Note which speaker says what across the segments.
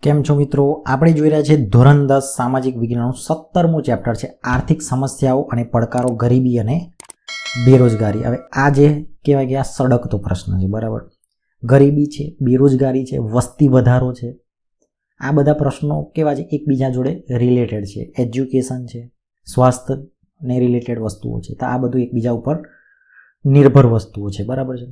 Speaker 1: કેમ છો મિત્રો? આપણે જોઈ રહ્યા છીએ ધોરણ 10 સામાજિક વિજ્ઞાનનું 17મું ચેપ્ટર છે આર્થિક સમસ્યાઓ અને પડકારો, ગરીબી અને બેરોજગારી. હવે આ જે કહેવાય કે આ સળગતો પ્રશ્ન છે, બરાબર. ગરીબી છે, બેરોજગારી છે, વસ્તી વધારો છે, આ બધા પ્રશ્નો કેવા છે? એકબીજા જોડે રિલેટેડ છે. એજ્યુકેશન છે, સ્વાસ્થ્યને રિલેટેડ વસ્તુઓ છે, તો આ બધું એકબીજા ઉપર નિર્ભર વસ્તુઓ છે, બરાબર છે.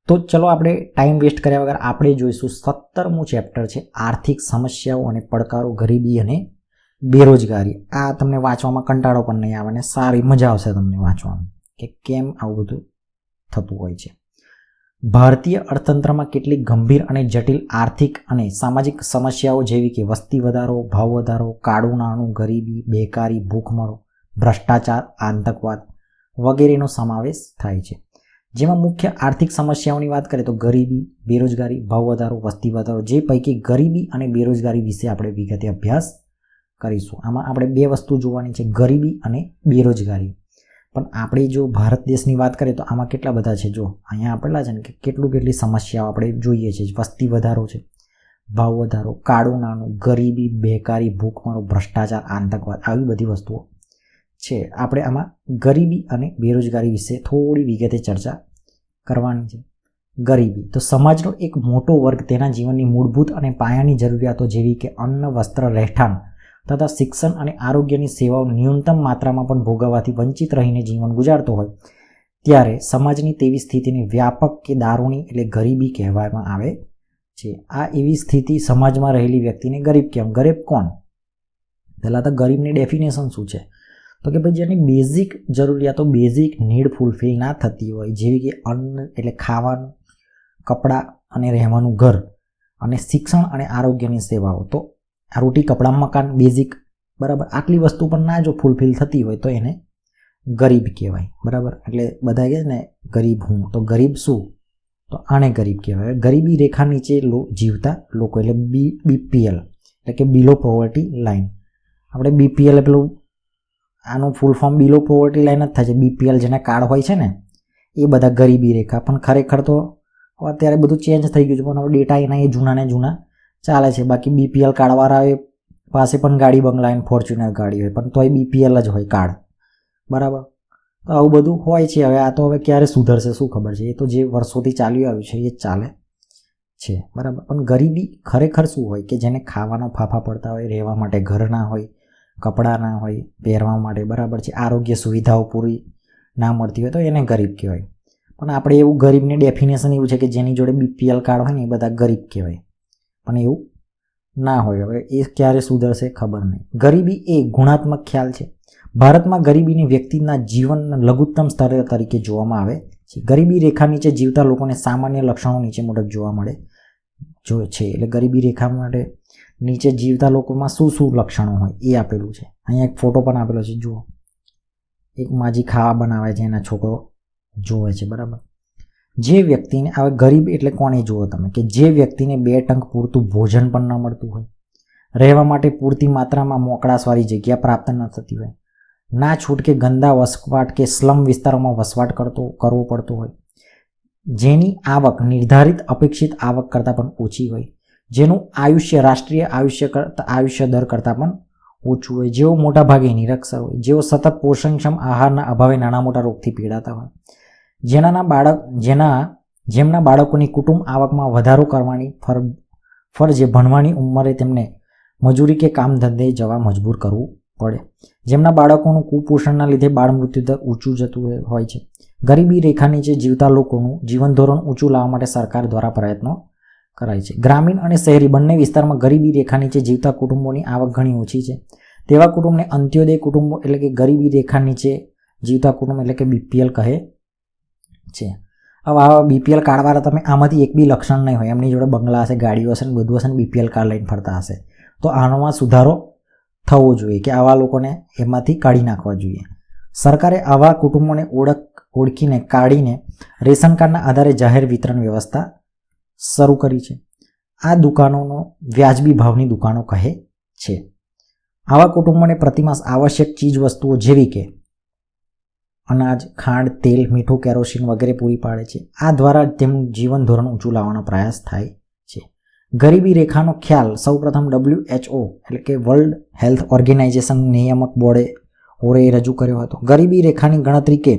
Speaker 1: તો ચલો આપણે ટાઈમ વેસ્ટ કર્યા વગર આપણે જોઈશું 17મું ચેપ્ટર છે આર્થિક સમસ્યાઓ અને પડકારો, ગરીબી અને બેરોજગારી. આ તમને વાંચવામાં કંટાળો પણ નહીં આવે અને સારી મજા આવશે તમને વાંચવામાં કે કેમ આવું બધું થતું હોય છે. ભારતીય અર્થતંત્રમાં કેટલીક ગંભીર અને જટિલ આર્થિક અને સામાજિક સમસ્યાઓ જેવી કે વસ્તી વધારો, ભાવ વધારો, કાળું નાણું, ગરીબી, બેકારી, ભૂખમરો, ભ્રષ્ટાચાર, આતંકવાદ વગેરેનો સમાવેશ થાય છે. જેમાં મુખ્ય આર્થિક સમસ્યાઓની વાત કરીએ તો ગરીબી, બેરોજગારી, ભાવ વધારો, વસ્તી વધારો, જે પૈકી ગરીબી અને બેરોજગારી વિશે આપણે વિગતે અભ્યાસ કરીશું. આમાં આપણે બે વસ્તુ જોવાની છે, ગરીબી અને બેરોજગારી. પણ આપણે જો ભારત દેશની વાત કરીએ તો આમાં કેટલા બધા છે. જો અહીંયા આપેલા છે ને કે કેટલી સમસ્યાઓ આપણે જોઈએ છે. વસ્તી વધારો છે, ભાવ વધારો, કાળું નાણું, ગરીબી, બેકારી, ભૂખમરો, ભ્રષ્ટાચાર, આતંકવાદ, આવી બધી વસ્તુઓ છે. આપણે આમાં ગરીબી અને બેરોજગારી વિશે થોડી વિગતે ચર્ચા કરવાની છે. ગરીબી તો સમાજનો એક મોટો વર્ગ તેના જીવનની મૂળભૂત અને પાયાની જરૂરિયાતો જેવી કે અન્ન, વસ્ત્ર, રહેઠાણ તથા શિક્ષણ અને આરોગ્યની સેવાઓ ન્યૂનતમ માત્રામાં પણ ભોગવવાથી વંચિત રહીને જીવન ગુજારતો હોય ત્યારે સમાજની તેવી સ્થિતિને વ્યાપક કે દારૂણી એટલે ગરીબી કહેવામાં આવે છે. આ એવી સ્થિતિ સમાજમાં રહેલી વ્યક્તિને ગરીબ કહેવાય. ગરીબ કોણ? પહેલાં તો ગરીબની ડેફિનેશન શું છે? તો કે ભાઈ જેની બેઝિક જરૂરિયાતો, બેઝિક નીડ ફૂલફિલ ના થતી હોય, જેવી કે અન્ન એટલે ખાવાનું, કપડાં અને રહેવાનું ઘર, અને શિક્ષણ અને આરોગ્યની સેવાઓ. તો આ રોટી, કપડાં, મકાન બેઝિક, બરાબર. આટલી વસ્તુ પણ ના જો ફૂલફિલ થતી હોય તો એને ગરીબ કહેવાય, બરાબર. એટલે બધા કહે ને ગરીબ હું, તો ગરીબ શું? તો આને ગરીબ કહેવાય. ગરીબી રેખા નીચે જીવતા લોકો એટલે બીપીએલ એટલે કે બિલો પોવર્ટી લાઇન. આપણે બીપીએલ પેલું આનું ફૂલ ફોર્મ બિલો પોવર્ટી લાઇન જ થાય છે. બીપીએલ જેના કાર્ડ હોય છે ને એ બધા ગરીબી રેખા. પણ ખરેખર તો અત્યારે બધું ચેન્જ થઈ ગયું છે, પણ હવે ડેટા એના એ જૂના ને જૂના ચાલે છે. બાકી બીપીએલ કાર્ડવાળા પાસે પણ ગાડી, બંગલા, ફોર્ચ્યુનર ગાડી હોય, પણ તોય બીપીએલ જ હોય કાર્ડ, બરાબર. તો આવું બધું હોય છે. હવે આ તો હવે ક્યારે સુધરશે શું ખબર છે. એ તો જે વર્ષોથી ચાલ્યું આવ્યું છે એ જ ચાલે છે, બરાબર. પણ ગરીબી ખરેખર શું હોય? કે જેને ખાવાના ફાફા પડતા હોય, રહેવા માટે ઘર ના હોય, કપડાં ના હોય પહેરવા માટે, બરાબર છે, આરોગ્ય સુવિધાઓ પૂરી ના મળતી હોય તો એને ગરીબ કહેવાય. પણ આપણે એવું ગરીબની ડેફિનેશન એવું છે કે જેની જોડે બીપીએલ કાર્ડ હોય ને એ બધા ગરીબ કહેવાય, પણ એવું ના હોય. હવે એ ક્યારે સુધરશે ખબર નહીં. ગરીબી એ ગુણાત્મક ખ્યાલ છે. ભારતમાં ગરીબીની વ્યક્તિના જીવનના લઘુત્તમ સ્તર તરીકે જોવામાં આવે છે. ગરીબી રેખા નીચે જીવતા લોકોને સામાન્ય લક્ષણો નીચે મુજબ જોવા મળે છે. એટલે ગરીબી રેખા માટે નીચે જીવતા લોકોમાં શું શું લક્ષણો હોય એ આપેલું છે. અહીંયા એક ફોટો પણ આપેલો છે, જુઓ. એક માજી ખાવા બનાવે છે, એના છોકરો જોવે છે, બરાબર. જે વ્યક્તિને, હવે ગરીબ એટલે કોને જુઓ તમે, કે જે વ્યક્તિને 2 ટંક પૂરતું ભોજન પણ ન મળતું હોય, રહેવા માટે પૂરતી માત્રામાં મોકળાશવાળી જગ્યા પ્રાપ્ત ન થતી હોય, ના છૂટકે ગંદા વસવાટ કે સ્લમ વિસ્તારોમાં વસવાટ કરવો પડતો હોય, જેની આવક નિર્ધારિત અપેક્ષિત આવક કરતાં પણ ઓછી હોય, જેનું આયુષ્ય રાષ્ટ્રીય આયુષ્ય દર કરતાં પણ ઓછું હોય, જેઓ મોટાભાગે નિરક્ષર હોય, જેઓ સતત પોષણક્ષમ આહારના અભાવે નાના મોટા રોગથી પીડાતા હોય, જેમના બાળકોની કુટુંબ આવકમાં વધારો કરવાની ફરજે ભણવાની ઉંમરે તેમને મજૂરી કે કામ ધંધે જવા મજબૂર કરવું પડે, જેમના બાળકોનું કુપોષણના લીધે બાળ મૃત્યુ દર ઊંચું જતું હોય છે. ગરીબી રેખા નીચે જીવતા લોકોનું જીવન ધોરણ ઊંચું લાવવા માટે સરકાર દ્વારા પ્રયત્નો કરાય છે. ગ્રામીણ અને શહેરી બંને વિસ્તારમાં ગરીબી રેખા નીચે જીવતા કુટુંબોની આવક ઘણી ઓછી છે. તેવા કુટુંબને અંત્યોદય કુટુંબો એટલે કે ગરીબી રેખા નીચે જીવતા કુટુંબ એટલે કે બીપીએલ કહે છે. હવે આવા બીપીએલ કાર્ડવાળા તમે આમાંથી એક બી લક્ષણ નહીં હોય, એમની જોડે બંગલા હશે, ગાડીઓ હશે ને બધું હશે ને બીપીએલ કાર્ડ લઈને ફરતા હશે, તો આનામાં સુધારો થવો જોઈએ કે આવા લોકોને એમાંથી કાઢી નાખવા જોઈએ. સરકારે આવા કુટુંબોને ઓળખીને કાઢીને રેશન કાર્ડના આધારે જાહેર વિતરણ વ્યવસ્થા શરૂ કરી છે. આ દુકાનોનો વ્યાજબી ભાવની દુકાનો કહે છે. આવા કુટુંબોને પ્રતિમાસ આવશ્યક ચીજ વસ્તુઓ જેવી કે અનાજ, ખાંડ, તેલ, મીઠું, કેરોસીન વગેરે પૂરી પાડે છે. આ દ્વારા તેમનું જીવન ધોરણ ઊંચું લાવવાનો પ્રયાસ થાય છે. ગરીબી રેખાનો ખ્યાલ સૌપ્રથમ WHO એટલે કે વર્લ્ડ હેલ્થ ઓર્ગેનાઇઝેશન નિયામક બોર્ડે રજૂ કર્યો હતો. ગરીબી રેખાની ગણતરી કે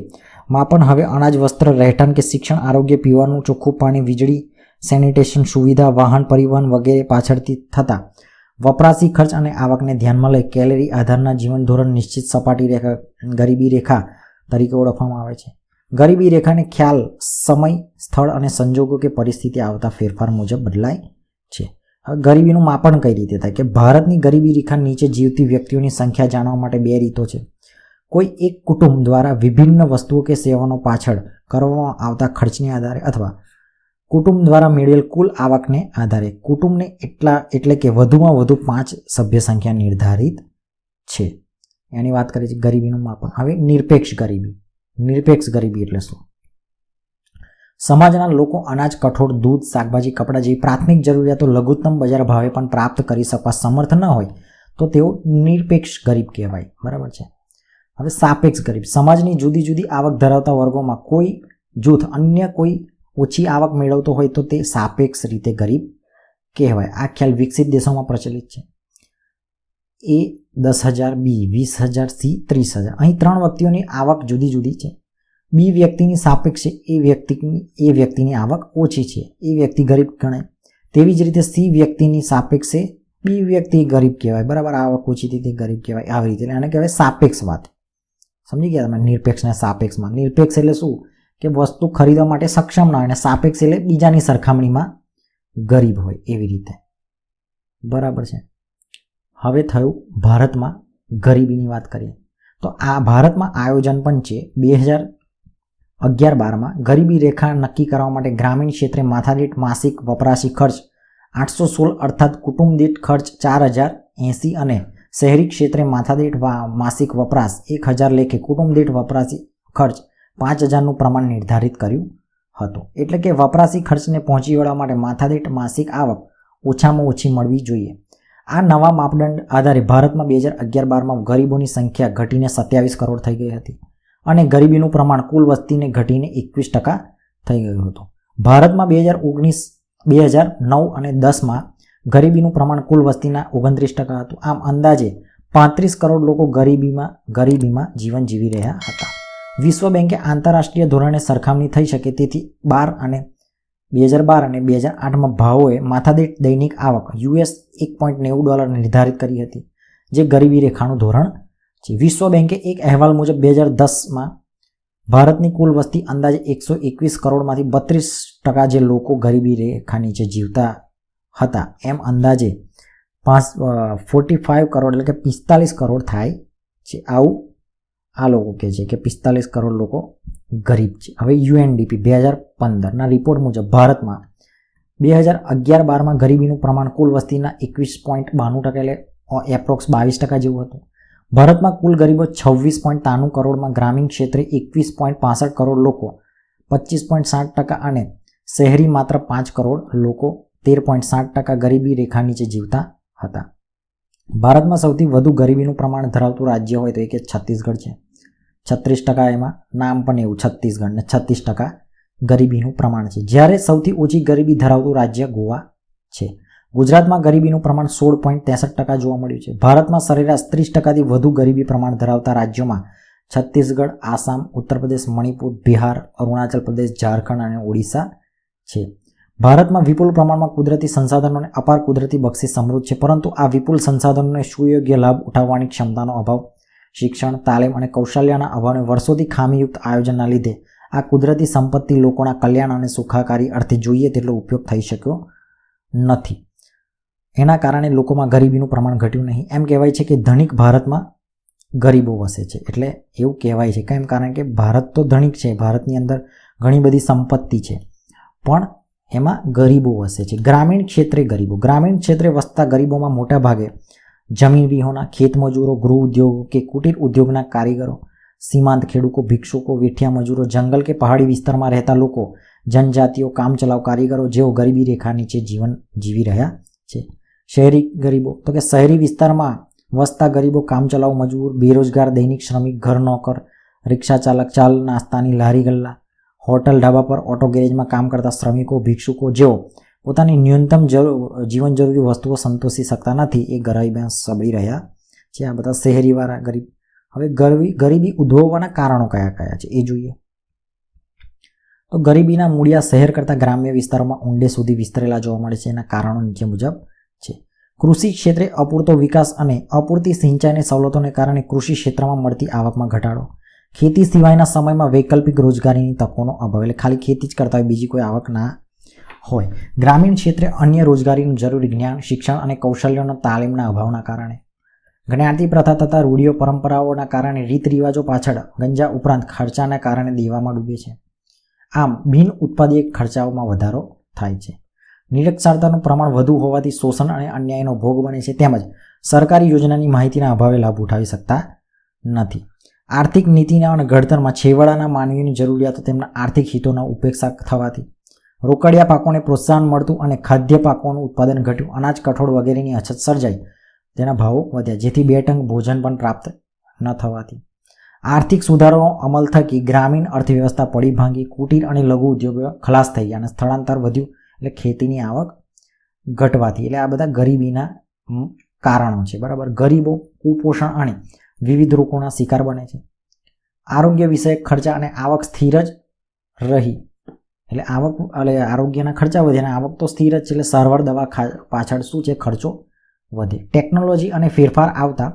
Speaker 1: માપન હવે અનાજ, વસ્ત્ર, રહેઠાણ કે શિક્ષણ, આરોગ્ય, પીવાનું ચોખ્ખું પાણી, વીજળી, સેનિટેશન સુવિધા, વાહન પરિવહન વગેરે પાછળથી થતા વપરાશી ખર્ચ અને આવકને ધ્યાનમાં લઈ કેલેરી આધારના જીવન ધોરણ નિશ્ચિત સપાટી રેખા ગરીબી રેખા તરીકે ઓળખવામાં આવે છે. ગરીબી રેખાને ખ્યાલ સમય, સ્થળ અને સંજોગો કે પરિસ્થિતિ આવતા ફેરફાર મુજબ બદલાય છે. હવે ગરીબીનું માપન કઈ રીતે થાય કે ભારતની ગરીબી રેખા નીચે જીવતી વ્યક્તિઓની સંખ્યા જાણવા માટે 2 રીતો છે. કોઈ એક કુટુંબ દ્વારા વિભિન્ન વસ્તુઓ કે સેવાનો પાછળ કરવામાં આવતા ખર્ચને આધારે અથવા કુટુંબ દ્વારા મેળવેલ કુલ આવકને આધારે કુટુંબને એટલે કે વધુમાં વધુ 5 સભ્ય સંખ્યા નિર્ધારિત છે. એની વાત કરીએ છીએ ગરીબીનું માપન. હવે નિરપેક્ષ ગરીબી એટલે શું? સમાજના લોકો અનાજ, કઠોળ, દૂધ, શાકભાજી, કપડાં જેવી પ્રાથમિક જરૂરિયાતો લઘુત્તમ બજાર ભાવે પણ પ્રાપ્ત કરી શકવા સમર્થ ન હોય તો તેઓ નિરપેક્ષ ગરીબ કહેવાય. બરાબર છે. હવે સાપેક્ષ ગરીબ, સમાજની જુદી જુદી આવક ધરાવતા વર્ગોમાં કોઈ જૂથ અન્ય કોઈ ઓછી આવક મેળવતો હોય તો તે સાપેક્ષ રીતે ગરીબ કહેવાય. આ ખ્યાલ વિકસિત દેશોમાં પ્રચલિત છે. A 10,000, B 20,000, C 30,000. અહીં 3 વ્યક્તિઓની આવક જુદી જુદી છે. B વ્યક્તિની સાપેક્ષે એ વ્યક્તિની આવક ઓછી છે, એ વ્યક્તિ ગરીબ ગણાય. તેવી જ રીતે C વ્યક્તિની સાપેક્ષે B વ્યક્તિ ગરીબ કહેવાય. બરાબર, આવક ઓછી થી તે ગરીબ કહેવાય. આવી રીતે આને કહેવાય સાપેક્ષ વાત. સમજી ગયા તમે? નિરપેક્ષ અને સાપેક્ષમાં. નિરપેક્ષ એટલે શું કે વસ્તુ ખરીદવા માટે સક્ષમ ના હોય, અને સાપેક્ષ એટલે બીજાની સરખામણીમાં ગરીબ હોય એવી રીતે. બરાબર છે. હવે થયું ભારતમાં ગરીબીની વાત કરીએ તો આ ભારતમાં આયોજન પંચે 2011-12માં ગરીબી રેખા નક્કી કરવા માટે ગ્રામીણ ક્ષેત્રે માથાદીઠ માસિક વપરાશી ખર્ચ 816 અર્થાત કુટુંબ દીઠ ખર્ચ 4080 અને શહેરી ક્ષેત્રે માથાદીઠ માસિક વપરાશ 1000 લેખે કુટુંબ દીઠ વપરાશી ખર્ચ 5000નું પ્રમાણ નિર્ધારિત કર્યું હતું. એટલે કે વપરાશી ખર્ચને પહોંચી વળવા માટે માથાદીઠ માસિક આવક ઓછામાં ઓછી મળવી જોઈએ. આ નવા માપદંડ આધારે ભારતમાં 2011-12માં ગરીબોની સંખ્યા ઘટીને 27 કરોડ થઈ ગઈ હતી અને ગરીબીનું પ્રમાણ કુલ વસ્તીને ઘટીને 21% થઈ ગયું હતું. ભારતમાં 2009 અને 10માં ગરીબીનું પ્રમાણ કુલ વસ્તીના 29% હતું. આમ અંદાજે 35 કરોડ લોકો ગરીબીમાં જીવન જીવી રહ્યા હતા. વિશ્વ બેંકે આંતરરાષ્ટ્રીય ધોરણે સરખામણી થઈ શકે તેથી 2012 અને 2008માં ભાવોએ માથાદીઠ દૈનિક આવક $1.90 નિર્ધારિત કરી હતી, જે ગરીબી રેખાનું ધોરણ છે. વિશ્વ બેંકે એક અહેવાલ મુજબ 2010માં ભારતની કુલ વસ્તી અંદાજે 121 કરોડમાંથી 32% જે લોકો ગરીબી રેખા નીચે જીવતા હતા, એમ અંદાજે 45 કરોડ એટલે કે 45 કરોડ થાય છે. આવું આ લોકો કહે છે કે 45 કરોડ લોકો ગરીબ છે. હવે UNDP 2015ના રિપોર્ટ મુજબ ભારતમાં 2011-12માં ગરીબીનું પ્રમાણ કુલ વસ્તીના 21.92% એટલે એપ્રોક્સ 22% જેવું હતું. ભારતમાં કુલ ગરીબો 26.93 કરોડમાં ગ્રામીણ ક્ષેત્રે 21.65 કરોડ લોકો 25.60% અને શહેરી માત્ર 5 કરોડ લોકો 13.60% ગરીબી રેખા નીચે જીવતા હતા. ભારતમાં સૌથી વધુ ગરીબીનું પ્રમાણ ધરાવતું રાજ્ય હોય તો એ કે છત્તીસગઢ છે. 36%, એમાં નામ પણ એવું છત્તીસગઢ, ને 36% ગરીબીનું પ્રમાણ છે. જ્યારે સૌથી ઓછી ગરીબી ધરાવતું રાજ્ય ગોવા છે. ગુજરાતમાં ગરીબીનું પ્રમાણ 16.63% જોવા મળ્યું છે. ભારતમાં સરેરાશ 30%થી વધુ ગરીબી પ્રમાણ ધરાવતા રાજ્યોમાં છત્તીસગઢ, આસામ, ઉત્તર પ્રદેશ, મણિપુર, બિહાર, અરુણાચલ પ્રદેશ, ઝારખંડ અને ઓડિશા છે. ભારતમાં વિપુલ પ્રમાણમાં કુદરતી સંસાધનો અને અપાર કુદરતી બક્ષિસ સમૃદ્ધ છે, પરંતુ આ વિપુલ સંસાધનોને સુયોગ્ય લાભ ઉઠાવવાની ક્ષમતાનો અભાવ, શિક્ષણ, તાલીમ અને કૌશલ્યના અભાવને વર્ષોથી ખામીયુક્ત આયોજનના લીધે આ કુદરતી સંપત્તિ લોકોના કલ્યાણ અને સુખાકારી અર્થે જોઈએ તેટલો ઉપયોગ થઈ શક્યો નથી. એના કારણે લોકોમાં ગરીબીનું પ્રમાણ ઘટ્યું નહીં. એમ કહેવાય છે કે ધનિક ભારતમાં ગરીબો વસે છે. એટલે એવું કહેવાય છે. કેમ? કારણ કે ભારત તો ધનિક છે, ભારતની અંદર ઘણી બધી સંપત્તિ છે, પણ એમાં ગરીબો વસે છે. ગ્રામીણ ક્ષેત્રે વસતા ગરીબોમાં મોટા ભાગે જમીન વિહોણા, ખેતમજૂરો, ગૃહ ઉદ્યોગો કે કુટીર ઉદ્યોગના કારીગરો, સીમાંત ખેડૂતો, ભિક્ષુકો, વેઠિયા મજૂરો, જંગલ કે પહાડી વિસ્તારમાં રહેતા લોકો, જનજાતિઓ, કામચલાઉ કારીગરો જેઓ ગરીબી રેખા નીચે જીવન જીવી રહ્યા છે. શહેરી ગરીબો તો કે શહેરી વિસ્તારમાં વસતા ગરીબો, કામચલાઉ મજૂર, બેરોજગાર, દૈનિક શ્રમિક, ઘર નોકર, રિક્ષા ચાલક, ચાલ નાસ્તાની લારી ગલ્લા, હોટલ ઢાબા પર ઓટો ગેરેજમાં કામ કરતા શ્રમિકો, ભિક્ષુકો જેઓ પોતાની ન્યૂનતમ જીવન જરૂરી વસ્તુઓ સંતોષી શકતા નથી, એ ગરીબી સબળી રહ્યા છે. આ બધા શહેરીવાળા ગરીબ. હવે ગરીબી ઉદ્ભવવાના કારણો કયા કયા છે એ જોઈએ. તો ગરીબીના મૂળિયા શહેર કરતાં ગ્રામ્ય વિસ્તારોમાં ઊંડે સુધી વિસ્તરેલા જોવા મળે છે. એના કારણો નીચે મુજબ છે. કૃષિ ક્ષેત્રે અપૂરતો વિકાસ અને અપૂરતી સિંચાઈની સવલતોને કારણે કૃષિ ક્ષેત્રમાં મળતી આવકમાં ઘટાડો. ખેતી સિવાયના સમયમાં વૈકલ્પિક રોજગારીની તકોનો અભાવ, એટલે ખાલી ખેતી જ કરતા હોય, બીજી કોઈ આવક ના હોય. ગ્રામીણ ક્ષેત્રે અન્ય રોજગારીનું જરૂરી જ્ઞાન, શિક્ષણ અને કૌશલ્યોના તાલીમના અભાવના કારણે. જ્ઞાતિ પ્રથા તથા રૂઢિઓ પરંપરાઓના કારણે રીત રિવાજો પાછળ ગંજા ઉપરાંત ખર્ચાના કારણે દેવામાં ડૂબે છે. આમ બિન ઉત્પાદક ખર્ચાઓમાં વધારો થાય છે. નિરક્ષરતાનું પ્રમાણ વધુ હોવાથી શોષણ અને અન્યાયનો ભોગ બને છે, તેમજ સરકારી યોજનાની માહિતીના અભાવે લાભ ઉઠાવી શકતા નથી. આર્થિક નીતિના અને ઘડતરમાં છેવાડાના માનવીની જરૂરિયાતો તેમના આર્થિક હિતોના ઉપેક્ષા થવાથી રોકડિયા પાકોને પ્રોત્સાહન મળતું અને ખાદ્ય પાકોનું ઉત્પાદન ઘટ્યું. અનાજ, કઠોળ વગેરેની અછત સર્જાઈ, તેના ભાવો વધ્યા, જેથી 2 ટંક ભોજન પણ પ્રાપ્ત ન થવાથી આર્થિક સુધારાનો અમલ થકી ગ્રામીણ અર્થવ્યવસ્થા પડી ભાંગી, કુટીર અને લઘુ ઉદ્યોગો ખલાસ થઈ ગયા અને સ્થળાંતર વધ્યું, એટલે ખેતીની આવક ઘટવાથી. એટલે આ બધા ગરીબીના કારણો છે. બરાબર. ગરીબો કુપોષણ અને વિવિધ રોગોના શિકાર બને છે. આરોગ્ય વિષયક ખર્ચા અને આવક સ્થિર જ રહી, એટલે આરોગ્યના ખર્ચા વધ્યા અને આવક તો સ્થિર જ છે, એટલે સારવાર દવા પાછળ શું છે, ખર્ચો વધે. ટેકનોલોજી અને ફેરફાર આવતા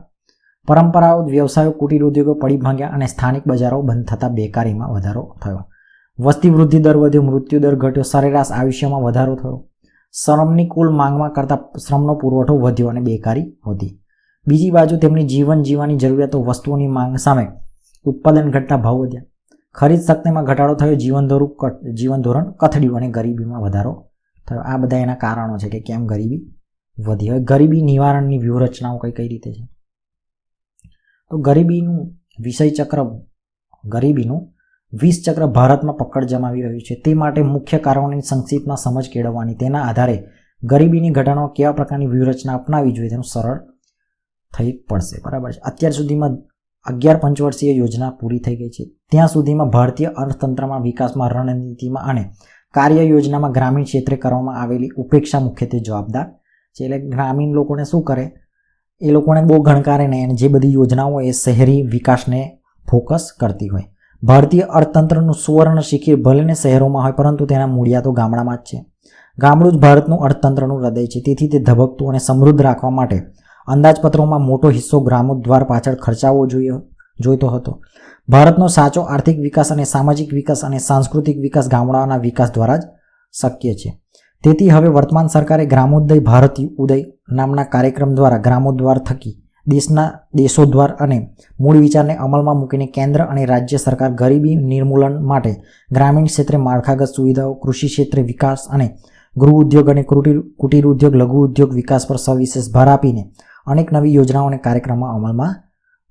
Speaker 1: પરંપરાગત વ્યવસાયો, કુટીર ઉદ્યોગો પડી ભાંગ્યા અને સ્થાનિક બજારો બંધ થતાં બેકારીમાં વધારો થયો. વસ્તી વૃદ્ધિ દર વધ્યો, મૃત્યુ દર ઘટ્યો, સરેરાશ આયુષ્યમાં વધારો થયો. શ્રમની કુલ માંગમાં કરતાં શ્રમનો પુરવઠો વધ્યો અને બેકારી વધી. બીજી બાજુ તેમની જીવન જીવવાની જરૂરિયાતો વસ્તુઓની માંગ સામે ઉત્પાદન ઘટતા ભાવ વધ્યા. ખરીદ શક્તિમાં ઘટાડો થયો, જીવન ધોરણ કથડ્યું અને ગરીબીમાં વધારો થયો. આ બધા એના કારણો છે કે કેમ ગરીબી વધી. હવે ગરીબી નિવારણની વ્યૂહરચનાઓ કઈ રીતે છે? તો ગરીબીનું ગરીબીનું 20 ચક્ર ભારતમાં પકડ જમાવી રહ્યું છે. તે માટે મુખ્ય કારણોની સંક્ષિપ્તમાં સમજ કેળવવાની, તેના આધારે ગરીબીની ઘટાડવામાં કેવા પ્રકારની વ્યૂહરચના અપનાવવી જોઈએ તેનું સરળ થઈ પડશે. બરાબર છે. અત્યાર સુધીમાં 11 પંચવર્ષીય યોજના પૂરી થઈ ગઈ છે. ત્યાં સુધીમાં ભારતીય અર્થતંત્રમાં, વિકાસમાં, રણનીતિમાં અને કાર્ય યોજનામાં ગ્રામીણ ક્ષેત્રે કરવામાં આવેલી ઉપેક્ષા મુખ્યત્વે જવાબદાર છે. એટલે ગ્રામીણ લોકોને શું કરે, એ લોકોને બહુ ગણકારે નહીં, અને જે બધી યોજનાઓ એ શહેરી વિકાસને ફોકસ કરતી હોય. ભારતીય અર્થતંત્રનું સુવર્ણ શિખર ભલેને શહેરોમાં હોય, પરંતુ તેના મૂળિયા તો ગામડામાં જ છે. ગામડું જ ભારતનું અર્થતંત્રનું હૃદય છે. તેથી તે ધબકતું અને સમૃદ્ધ રાખવા માટે અંદાજપત્રોમાં મોટો હિસ્સો ગ્રામોદ્ધાર પાછળ ખર્ચાવો જોઈતો હતો. ભારતનો સાચો આર્થિક વિકાસ અને સામાજિક વિકાસ અને સાંસ્કૃતિક વિકાસ ગામડાઓના વિકાસ દ્વારા જ શક્ય છે. તેથી હવે વર્તમાન સરકારે ગ્રામોદય ભારત ઉદય નામના કાર્યક્રમ દ્વારા ગ્રામોદ્ધાર થકી દેશોદ્ધાર અને મૂળ વિચારને અમલમાં મૂકીને કેન્દ્ર અને રાજ્ય સરકાર ગરીબી નિર્મૂલન માટે ગ્રામીણ ક્ષેત્રે માળખાગત સુવિધાઓ, કૃષિ ક્ષેત્રે વિકાસ અને ગૃહ ઉદ્યોગ અને કુટીર ઉદ્યોગ, લઘુ ઉદ્યોગ વિકાસ પર સવિશેષ ભાર આપીને અનેક નવી યોજનાઓ અને કાર્યક્રમો અમલમાં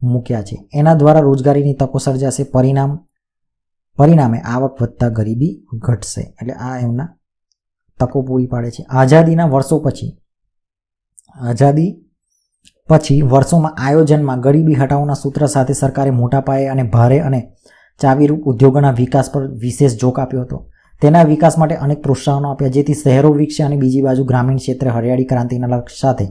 Speaker 1: મૂક્યા છે. એના દ્વારા રોજગારીની તકો સર્જાશે, પરિણામે આવક વધતા ગરીબી ઘટશે. એટલે આ એમના તકો પૂરી પાડે છે. આઝાદી પછી વર્ષોમાં આયોજનમાં ગરીબી હટાવવાના સૂત્ર સાથે સરકારે મોટા પાયે અને ભારે અને ચાવીરૂપ ઉદ્યોગોના વિકાસ પર વિશેષ જોક આપ્યો હતો. તેના વિકાસ માટે અનેક પ્રોત્સાહનો આપ્યા, જેથી શહેરો વિકસે અને બીજી બાજુ ગ્રામીણ ક્ષેત્રે હરિયાળી ક્રાંતિના લક્ષ્ય સાથે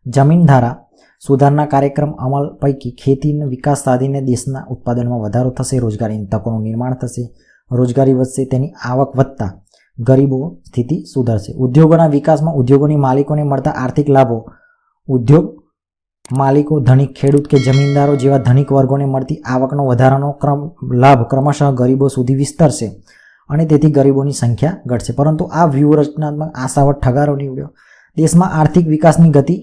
Speaker 1: જમીન ધારા સુધારના કાર્યક્રમ અમલ પૈકી ખેતીનો વિકાસ સાધીને દેશના ઉત્પાદનમાં વધારો થશે, રોજગારીની તકોનું નિર્માણ થશે, રોજગારી વધશે, તેની આવક વધતા ગરીબો સ્થિતિ સુધરશે. ઉદ્યોગોના વિકાસમાં ઉદ્યોગોની માલિકોને મળતા આર્થિક લાભો ઉદ્યોગ માલિકો, ધનિક ખેડૂત કે જમીનદારો જેવા ધનિક વર્ગોને મળતી આવકનો વધારાનો લાભ ક્રમશઃ ગરીબો સુધી વિસ્તરશે અને તેથી ગરીબોની સંખ્યા ઘટશે. પરંતુ આ વ્યૂહરચનાત્મક આશાવટ ઠગારો નીવડ્યો. દેશમાં આર્થિક વિકાસની ગતિ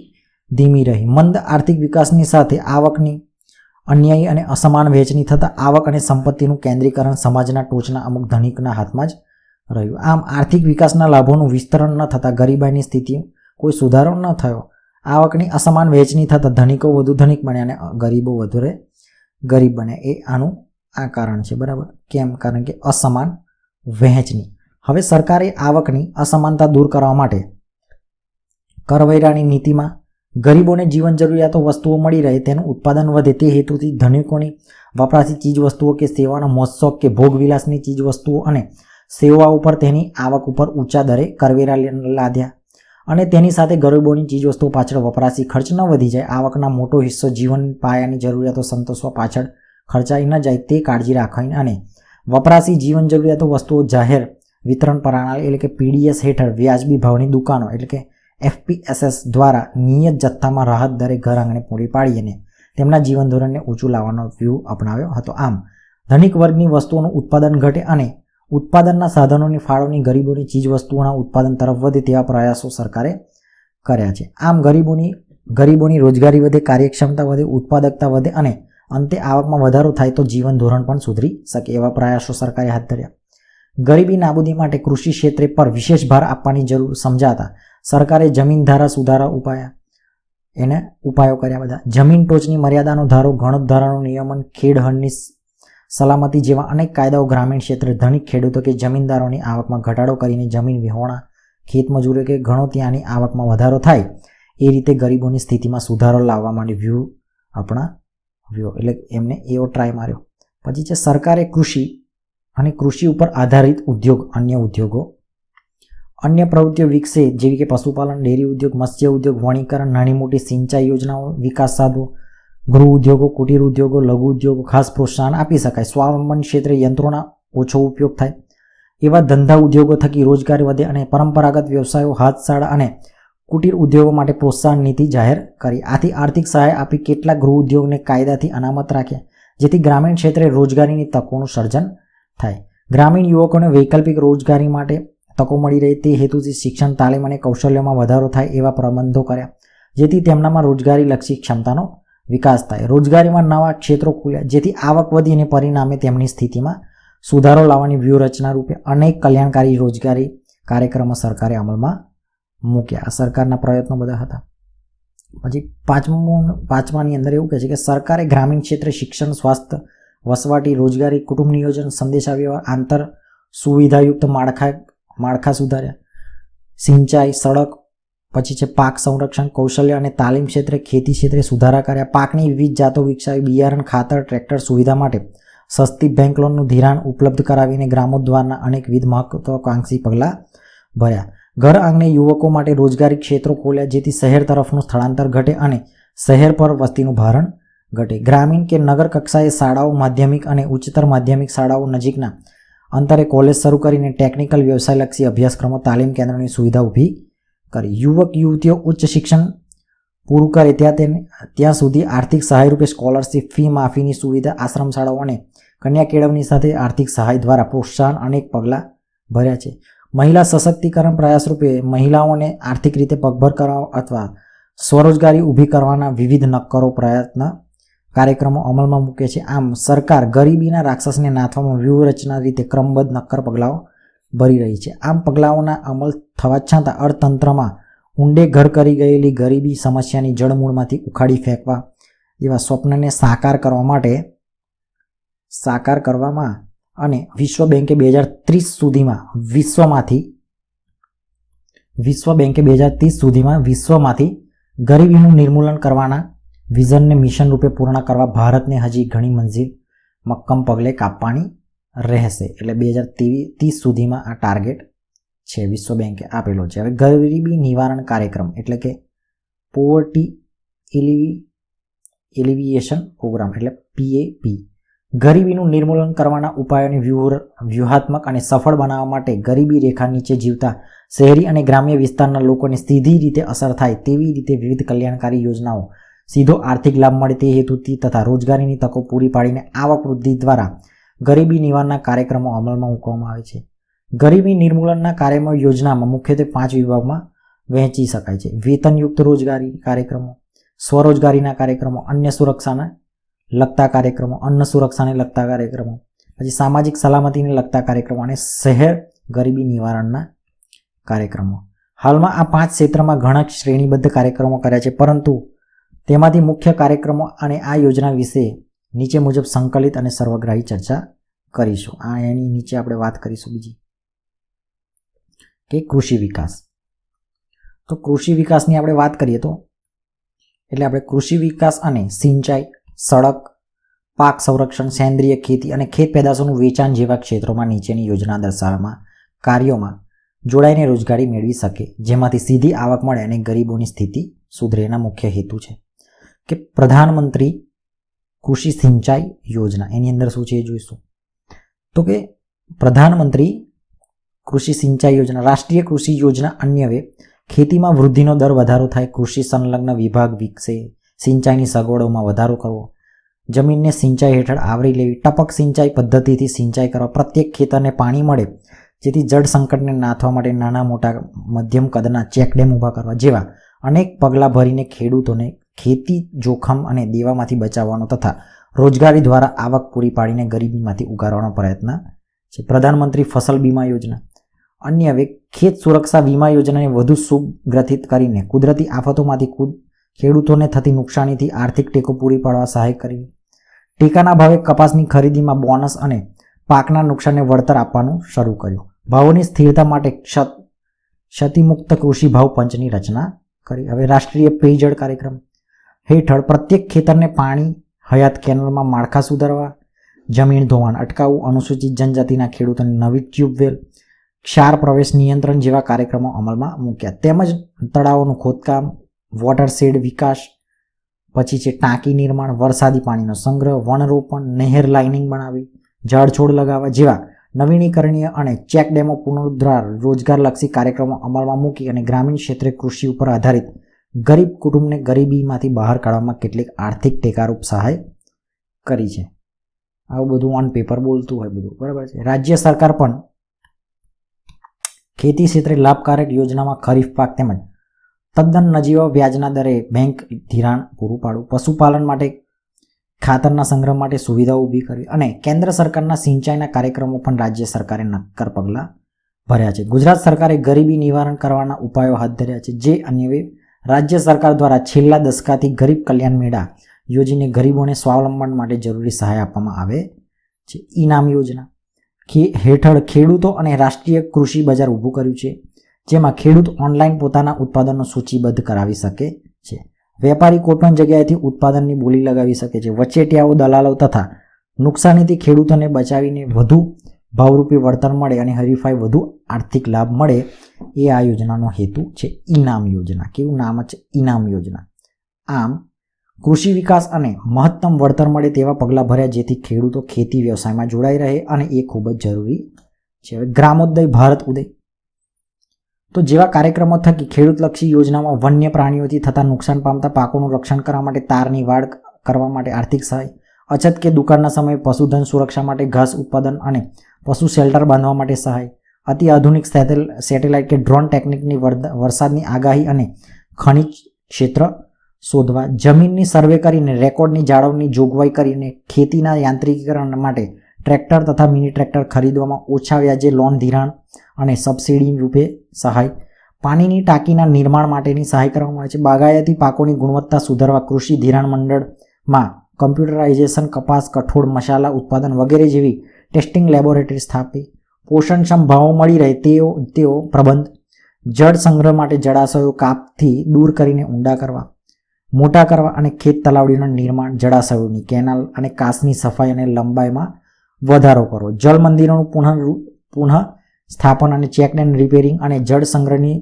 Speaker 1: ધીમી રહી. મંદ આર્થિક વિકાસની સાથે આવકની અન્યાયી અને અસમાન વહેંચણી થતાં આવક અને સંપત્તિનું કેન્દ્રીકરણ સમાજના ટોચના અમુક ધનિકના હાથમાં જ રહ્યું. આમ આર્થિક વિકાસના લાભોનું વિસ્તરણ ન થતાં ગરીબાઈની સ્થિતિ કોઈ સુધારો ન થયો. આવકની અસમાન વહેંચણી થતાં ધનિકો વધુ ધનિક બન્યા અને ગરીબો વધારે ગરીબ બન્યા. એ આનું આ કારણ છે. બરાબર. કેમ? કારણ કે અસમાન વહેંચણી. હવે સરકારે આવકની અસમાનતા દૂર કરવા માટે કરવેરાની નીતિમાં ગરીબોને જીવન જરૂરિયાતો વસ્તુઓ મળી રહે, તેનું ઉત્પાદન વધે, તે હેતુથી ધનિકોની વપરાશી ચીજ વસ્તુઓ કે સેવાના મોજશોખ કે ભોગવિલાસની ચીજ વસ્તુઓ અને સેવાઓ પર તેની આવક ઉપર ઊંચા દરે કરવેરા લાદ્યા અને તેની સાથે ગરીબોની ચીજવસ્તુઓ પાછળ વપરાશી ખર્ચ ન વધી જાય, આવકના મોટો હિસ્સો જીવન પાયાની જરૂરિયાતો સંતોષવા પાછળ ખર્ચાઈ ન જાય તે કાળજી રાખવાની અને વપરાશી જીવન જરૂરિયાતો વસ્તુઓ જાહેર વિતરણ પ્રણાલી એટલે કે પીડીએસ હેઠળ વ્યાજબી ભાવની દુકાનો એટલે કે એફપીએસએસ દ્વારા નિયત જથ્થામાં રાહત દરે ઘર આંગણે પૂરી પાડી અને તેમના જીવન ધોરણને ઊંચું લાવવાનો વ્યૂહ અપનાવ્યો હતો. આમ ધનિક વર્ગની વસ્તુઓનું ઉત્પાદન ઘટે અને ઉત્પાદનના સાધનોની ફાળવણી ગરીબોની ચીજવસ્તુઓના ઉત્પાદન તરફ વધે તેવા પ્રયાસો સરકારે કર્યા છે. આમ ગરીબોની રોજગારી વધે, કાર્યક્ષમતા વધે, ઉત્પાદકતા વધે અને અંતે આવકમાં વધારો થાય તો જીવન ધોરણ પણ સુધરી શકે એવા પ્રયાસો સરકારે હાથ ધર્યા. ગરીબી નાબૂદી માટે કૃષિ ક્ષેત્રે પર વિશેષ ભાર આપવાની જરૂર સમજાતા સરકારે જમીન ધારા સુધારા ઉપાયો કર્યા બધા. જમીન ટોચની મર્યાદાનો ધારો, ગણત ધારાનું નિયમન, ખેડહળની સલામતી જેવા અનેક કાયદાઓ ગ્રામીણ ક્ષેત્રે ધનિક ખેડૂતો કે જમીનદારોની આવકમાં ઘટાડો કરીને જમીન વિહોણા ખેતમજૂરો કે ગણોતિયાની આવકમાં વધારો થાય એ રીતે ગરીબોની સ્થિતિમાં સુધારો લાવવા માટે વ્યૂહ અપનાવ્યો. એટલે એમને એવો ટ્રાય માર્યો. પછી છે સરકારે કૃષિ અને કૃષિ ઉપર આધારિત અન્ય પ્રવૃત્તિઓ વિકસે જેવી કે પશુપાલન, ડેરી ઉદ્યોગ, મત્સ્ય ઉદ્યોગ, વણીકરણ, નાની મોટી સિંચાઈ યોજનાઓ, વિકાસ સાધવો, ગૃહ ઉદ્યોગો, કુટીર ઉદ્યોગો, લઘુ ઉદ્યોગો ખાસ પ્રોત્સાહન આપી શકાય. સ્વાવલંબન ક્ષેત્રે યંત્રોના ઓછો ઉપયોગ થાય એવા ધંધા ઉદ્યોગો થકી રોજગારી વધે અને પરંપરાગત વ્યવસાયો, હાથશાળા અને કુટીર ઉદ્યોગો માટે પ્રોત્સાહન નીતિ જાહેર કરી. આથી આર્થિક સહાય આપી કેટલાક ગૃહ ઉદ્યોગને કાયદાથી અનામત રાખ્યા જેથી ગ્રામીણ ક્ષેત્રે રોજગારીની તકોનું સર્જન થાય. ગ્રામીણ યુવકોને વૈકલ્પિક રોજગારી માટે તકો મળી રહે તે હેતુથી શિક્ષણ, તાલીમ અને કૌશલ્યમાં વધારો થાય એવા પ્રબંધો કર્યા જેથી તેમનામાં રોજગારીલક્ષી ક્ષમતાનો વિકાસ થાય. રોજગારીમાં નવા ક્ષેત્રો ખુલ્યા જેથી આવક વધી અને પરિણામે તેમની સ્થિતિમાં સુધારો લાવવાની વ્યૂહરચના રૂપે અનેક કલ્યાણકારી રોજગારી કાર્યક્રમો સરકારે અમલમાં મૂક્યા. સરકારના પ્રયત્નો બધા હતા. પછી પાંચમાની અંદર એવું કહે છે કે સરકારે ગ્રામીણ ક્ષેત્રે શિક્ષણ, સ્વાસ્થ્ય, વસવાટી, રોજગારી, કુટુંબ નિયોજન, સંદેશાવ્યવહાર, આંતર સુવિધાયુક્ત માળખા સુધાર્યા. સિંચાઈ, સડક, પછી છે પાક સંરક્ષણ, કૌશલ્ય અને તાલીમ ક્ષેત્રે, ખેતી ક્ષેત્રે સુધારા કર્યા. પાકની વિવિધ જાતો વિકસાવી, બિયારણ, ખાતર, ટ્રેક્ટર સુવિધા માટે સસ્તી બેંક લોનનું ધિરાણ ઉપલબ્ધ કરાવીને ગ્રામોદ્ધારના અનેકવિધ મહત્વાકાંક્ષી પગલાં ભર્યા. ઘર આંગણે યુવકો માટે રોજગારી ક્ષેત્રો ખોલ્યા જેથી શહેર તરફનું સ્થળાંતર ઘટે અને શહેર પર વસ્તીનું ભારણ ઘટે. ગ્રામીણ કે નગર કક્ષાએ શાળાઓ, માધ્યમિક અને ઉચ્ચતર માધ્યમિક શાળાઓ નજીકના અંતરે કોલેજ શરૂ કરીને ટેકનિકલ વ્યવસાયલક્ષી અભ્યાસક્રમો, તાલીમ કેન્દ્રોની સુવિધા ઊભી કરી. યુવક યુવતીઓ ઉચ્ચ શિક્ષણ પૂરું કરે ત્યાં સુધી આર્થિક સહાય રૂપે સ્કોલરશીપ, ફી માફીની સુવિધા, આશ્રમ શાળાઓ અને કન્યા કેળવણી સાથે આર્થિક સહાય દ્વારા પ્રોત્સાહન અનેક પગલાં ભર્યા છે. મહિલા સશક્તિકરણ પ્રયાસ રૂપે મહિલાઓને આર્થિક રીતે પગભર કરવા અથવા સ્વરોજગારી ઊભી કરવાના વિવિધ નક્કરો કાર્યક્રમો અમલમાં મૂકે છે. આમ સરકાર ગરીબીના રાક્ષસને નાથવામાં વ્યૂહરચના રીતે ક્રમબદ્ધ નક્કર પગલાઓ ભરી રહી છે. આમ પગલાઓના અમલ થવા છતાં અર્થતંત્રમાં ઊંડે ઘર કરી ગયેલી ગરીબી સમસ્યાની જડમૂળમાંથી ઉખાડી ફેંકવા જેવા સ્વપ્નને સાકાર કરવામાં અને વિશ્વ બેંકે 2030 સુધીમાં વિશ્વમાંથી ગરીબીનું નિર્મૂલન કરવાના વિઝનને મિશન રૂપે પૂર્ણ કરવા ભારતને હજી ઘણી મંજિલ મક્કમ પગલે કાપવાની રહેશે. એટલે 2030 સુધીમાં આ ટાર્ગેટ છે વિશ્વ બેંકે આપેલો છે. હવે ગરીબી નિવારણ કાર્યક્રમ એટલે કે પોવર્ટી એલિવિએશન પ્રોગ્રામ એટલે PAP ગરીબીનું નિર્મૂલન કરવાના ઉપાયોને વ્યૂહાત્મક અને સફળ બનાવવા માટે ગરીબી રેખા નીચે જીવતા શહેરી અને ગ્રામ્ય વિસ્તારના લોકોને સીધી રીતે અસર થાય તેવી રીતે વિવિધ કલ્યાણકારી યોજનાઓ સીધો આર્થિક લાભ મળે તે હેતુથી તથા રોજગારીની તકો પૂરી પાડીને આવક વૃદ્ધિ દ્વારા ગરીબી નિવારણના કાર્યક્રમો અમલમાં મૂકવામાં આવે છે. ગરીબી નિર્મૂલનના કાર્યક્રમો યોજનામાં મુખ્યત્વે 5 વિભાગમાં વહેંચી શકાય છે. વેતનયુક્ત રોજગારી કાર્યક્રમો, સ્વરોજગારીના કાર્યક્રમો, અન્ય સુરક્ષાને લગતા કાર્યક્રમો, અન્ન સુરક્ષાને લગતા કાર્યક્રમો, પછી સામાજિક સલામતીને લગતા કાર્યક્રમો અને શહેર ગરીબી નિવારણના કાર્યક્રમો. હાલમાં આ 5 ક્ષેત્રમાં ઘણા શ્રેણીબદ્ધ કાર્યક્રમો કર્યા છે, પરંતુ તેમાંથી મુખ્ય કાર્યક્રમો અને આ યોજના વિશે નીચે મુજબ સંકલિત અને સર્વગ્રાહી ચર્ચા કરીશું. એની નીચે આપણે વાત કરીશું બીજી કે કૃષિ વિકાસ. તો કૃષિ વિકાસની આપણે વાત કરીએ તો એટલે આપણે કૃષિ વિકાસ અને સિંચાઈ, સડક, પાક સંરક્ષણ, સેન્દ્રિય ખેતી અને ખેત પેદાશોનું વેચાણ જેવા ક્ષેત્રોમાં નીચેની યોજના દર્શાવવામાં કાર્યોમાં જોડાઈને રોજગારી મેળવી શકે, જેમાંથી સીધી આવક મળે અને ગરીબોની સ્થિતિ સુધરે. એના મુખ્ય હેતુ છે કે પ્રધાનમંત્રી કૃષિ સિંચાઈ યોજના, એની અંદર શું છે એ જોઈશું. તો કે પ્રધાનમંત્રી કૃષિ સિંચાઈ યોજના, રાષ્ટ્રીય કૃષિ યોજના અન્વયે ખેતીમાં વૃદ્ધિનો દર વધારો થાય, કૃષિ સંલગ્ન વિભાગ વિકસે, સિંચાઈની સગવડોમાં વધારો કરવો, જમીનને સિંચાઈ હેઠળ આવરી લેવી, ટપક સિંચાઈ પદ્ધતિથી સિંચાઈ કરવા, પ્રત્યેક ખેતરને પાણી મળે જેથી જળ સંકટને નાથવા માટે નાના મોટા મધ્યમ કદના ચેકડેમ ઊભા કરવા જેવા અનેક પગલાં ભરીને ખેડૂતોને ખેતી જોખમ અને દેવામાંથી બચાવવાનો તથા રોજગારી દ્વારા આવક પૂરી પાડીને ગરીબીમાંથી ઉગારવાનો પ્રયત્ન છે. પ્રધાનમંત્રી ફસલ બીમા યોજના અન્ય ખેત સુરક્ષા વીમા યોજનાને વધુ સુગ્રથિત કરીને કુદરતી આફતોમાંથી ખેડૂતોને થતી નુકસાનીથી આર્થિક ટેકો પૂરી પાડવા સહાય કરવી, ટેકાના ભાવે કપાસની ખરીદીમાં બોનસ અને પાકના નુકસાનને વળતર આપવાનું શરૂ કર્યું, ભાવોની સ્થિરતા માટે ક્ષતિમુક્ત કૃષિ ભાવ પંચની રચના કરી. હવે રાષ્ટ્રીય પેયજળ કાર્યક્રમ હેઠળ પ્રત્યેક ખેતરને પાણી હયાત કેનાલમાં માળખા સુધારવા, જમીન ધોવાણ અટકાવવું, અનુસૂચિત જનજાતિના ખેડૂતોને નવી ટ્યુબવેલ, ક્ષાર પ્રવેશ નિયંત્રણ જેવા કાર્યક્રમો અમલમાં મૂક્યા, તેમજ તળાવોનું ખોદકામ, વોટરશેડ વિકાસ, પછી છે ટાંકી નિર્માણ, વરસાદી પાણીનો સંગ્રહ, વનરોપણ, નહેર લાઇનિંગ બનાવી, ઝાડછોડ લગાવવા જેવા નવીનીકરણીય અને ચેકડેમો પુનરુદ્ધાર રોજગારલક્ષી કાર્યક્રમો અમલમાં મૂકી અને ગ્રામીણ ક્ષેત્રે કૃષિ ઉપર આધારિત ગરીબ કુટુંબને ગરીબીમાંથી બહાર કાઢવામાં કેટલીક આર્થિક ટેકારૂપ સહાય કરી છે. આવું બધું ઓન પેપર બોલતું હોય બધું, બરાબર છે. રાજ્ય સરકાર પણ ખેતી ક્ષેત્રે લાભકારક યોજનામાં ખરીફ પાક તેમજ તદ્દન નજીવા વ્યાજના દરે બેંક ધિરાણ પૂરું પાડવું, પશુપાલન માટે ખાતરના સંગ્રહ માટે સુવિધાઓ ઊભી કરવી અને કેન્દ્ર સરકારના સિંચાઈના કાર્યક્રમો પણ રાજ્ય સરકારે નક્કર પગલાં ભર્યા છે. ગુજરાત સરકારે ગરીબી નિવારણ કરવાના ઉપાયો હાથ ધર્યા છે, જે અન્વયે રાજ્ય સરકાર દ્વારા છેલ્લા દશકાથી ગરીબ કલ્યાણ મેળા યોજીને ગરીબોને સ્વાવલંબન માટે જરૂરી સહાય આપવામાં આવે છે. ઇનામ યોજના હેઠળ ખેડૂતો અને રાષ્ટ્રીય કૃષિ બજાર ઊભું કર્યું છે, જેમાં ખેડૂત ઓનલાઈન પોતાના ઉત્પાદનો સૂચિબદ્ધ કરાવી શકે છે. વેપારી કોઈપણ જગ્યાએથી ઉત્પાદનની બોલી લગાવી શકે છે. વચેટિયાઓ, દલાલો તથા નુકસાનીથી ખેડૂતોને બચાવીને વધુ ભાવરૂપી વળતર મળે અને હરીફાઈ વધુ આર્થિક લાભ મળે એ આ યોજનાનો હેતુ છે. ઇનામ યોજના, કેવું નામ છે? ઇનામ યોજના. આમ કૃષિ વિકાસ અને મહત્તમ વળતર મળે તેવા પગલાં ભર્યા જેથી ખેડૂતો ખેતી વ્યવસાયમાં જોડાઈ રહે અને એ ખૂબ જ જરૂરી છે. હવે ગ્રામોદય, ભારત ઉદય, તો જેવા કાર્યક્રમો થકી ખેડૂતલક્ષી યોજનામાં વન્ય પ્રાણીઓથી થતા નુકસાન પામતા પાકોનું રક્ષણ કરવા માટે તારની વાડ કરવા માટે આર્થિક સહાય, અછત કે દુકાળના સમયે પશુધન સુરક્ષા માટે ઘાસ ઉત્પાદન અને પશુ શેલ્ટર બાંધવા માટે સહાય, અતિ આધુનિક સેટેલાઇટ કે ડ્રોન ટેકનિકની વરસાદની આગાહી અને ખનિજ ક્ષેત્ર શોધવા, જમીનની સર્વે કરીને રેકોર્ડની જાળવણી જોગવાઈ કરીને ખેતીના યાંત્રિકીકરણ માટે ટ્રેક્ટર તથા મિની ટ્રેક્ટર ખરીદવામાં ઓછા વ્યાજે લોન ધિરાણ અને સબસિડી રૂપે સહાય, પાણીની ટાંકીના નિર્માણ માટેની સહાય કરવામાં આવે છે. બાગાયતી પાકોની ગુણવત્તા સુધારવા કૃષિ ધિરાણ મંડળમાં કમ્પ્યુટરાઇઝેશન, કપાસ, કઠોળ, મસાલા ઉત્પાદન વગેરે જેવી ટેસ્ટિંગ લેબોરેટરી સ્થાપી, પોષણક્ષમ ભાવો મળી રહે તેઓ પ્રબંધ, જળ સંગ્રહ માટે જળાશયો કાપથી દૂર કરીને ઊંડા કરવા, મોટા કરવા અને ખેત તલાવડીનું નિર્માણ, જળાશયોની કેનાલ અને કાસની સફાઈ અને લંબાઈમાં વધારો કરવો, જળ મંદિરોનું પુનઃ સ્થાપન અને ચેકડેમ રિપેરિંગ અને જળ સંગ્રહની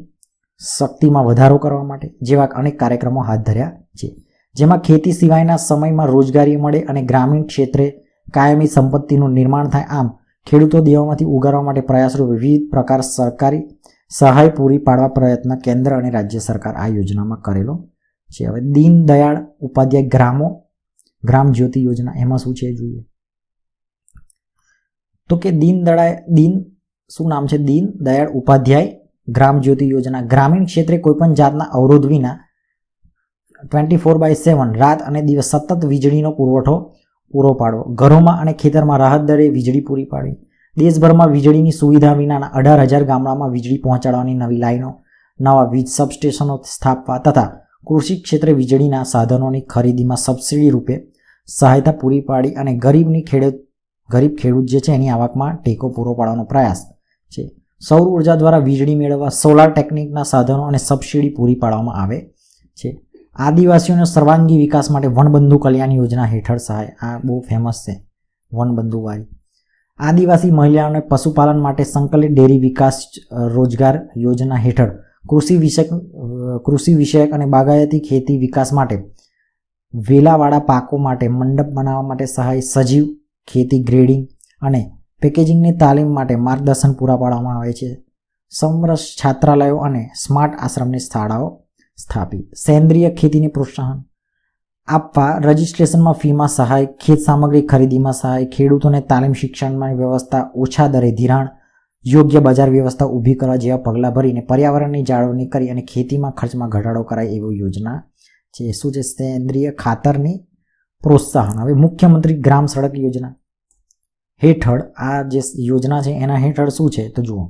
Speaker 1: શક્તિમાં વધારો કરવા માટે જેવા અનેક કાર્યક્રમો હાથ ધર્યા છે, જેમાં ખેતી સિવાયના સમયમાં રોજગારી મળે અને ગ્રામીણ ક્ષેત્રે કાયમી સંપત્તિનું નિર્માણ થાય. આમ ખેડૂતો દેવામાંથી ઉગારવા માટે પ્રયાસો વિવિધ પ્રકાર સરકારી સહાય પૂરી પાડવા પ્રયત્ન કેન્દ્ર અને રાજ્ય સરકાર આ યોજનામાં કરેલો છે. હવે દીનદયાળ ઉપાધ્યાય ગ્રામ જ્યોતિ યોજના, એમાં શું છે જોઈએ તો કે શું નામ છે? દીનદયાળ ઉપાધ્યાય ગ્રામ જ્યોતિ યોજના ગ્રામીણ ક્ષેત્રે કોઈપણ જાતના અવરોધ વિના 24/7 રાત અને દિવસ સતત વીજળીનો પુરવઠો પૂરો પાડવો, ઘરોમાં અને ખેતરમાં રાહત દરે વીજળી પૂરી પાડવી, દેશભરમાં વીજળીની સુવિધા વિનાના 18,000 ગામડામાં વીજળી પહોંચાડવાની નવી લાઈનો, નવા વીજ સબસ્ટેશનો સ્થાપવા તથા કૃષિ ક્ષેત્રે વીજળીના સાધનોની ખરીદીમાં સબસિડી રૂપે સહાયતા પૂરી પાડી અને ગરીબ ખેડૂત જે છે એની આવકમાં ટેકો પૂરો પાડવાનો પ્રયાસ છે. સૌર ઉર્જા દ્વારા વીજળી મેળવવા સોલાર ટેકનિકના સાધનો અને સબસિડી પૂરી પાડવામાં આવે છે. આદિવાસીઓના સર્વાંગી વિકાસ માટે વનબંધુ કલ્યાણ યોજના હેઠળ સહાય. આ બહુ ફેમસ છે, વનબંધુવાળી. આદિવાસી મહિલાઓને પશુપાલન માટે સંકલિત ડેરી વિકાસ રોજગાર યોજના હેઠળ કૃષિ વિષયક અને બાગાયતી ખેતી વિકાસ માટે વેલાવાળા પાકો માટે મંડપ બનાવવા માટે સહાય. સજીવ ખેતી ગ્રેડિંગ અને પેકેજિંગની તાલીમ માટે માર્ગદર્શન પૂરા પાડવામાં આવે છે. સમરસ છાત્રાલયો અને સ્માર્ટ આશ્રમની શાળાઓ સ્થાપી. સેન્દ્રિય ખેતીને પ્રોત્સાહન આપવા રજિસ્ટ્રેશનમાં ફીમાં સહાય, ખેત સામગ્રી ખરીદીમાં સહાય, ખેડૂતોને તાલીમ શિક્ષણની વ્યવસ્થા, ઓછા દરે ધિરાણ, યોગ્ય બજાર વ્યવસ્થા ઊભી કરવા જેવા પગલાં ભરીને પર્યાવરણની જાળવણી કરી અને ખેતીમાં ખર્ચમાં ઘટાડો કરાય એવી યોજના છે. શું છે? સેન્દ્રિય ખાતરની પ્રોત્સાહન. હવે મુખ્યમંત્રી ગ્રામ સડક યોજના હેઠળ આ જે યોજના છે એના હેઠળ શું છે તો જુઓ,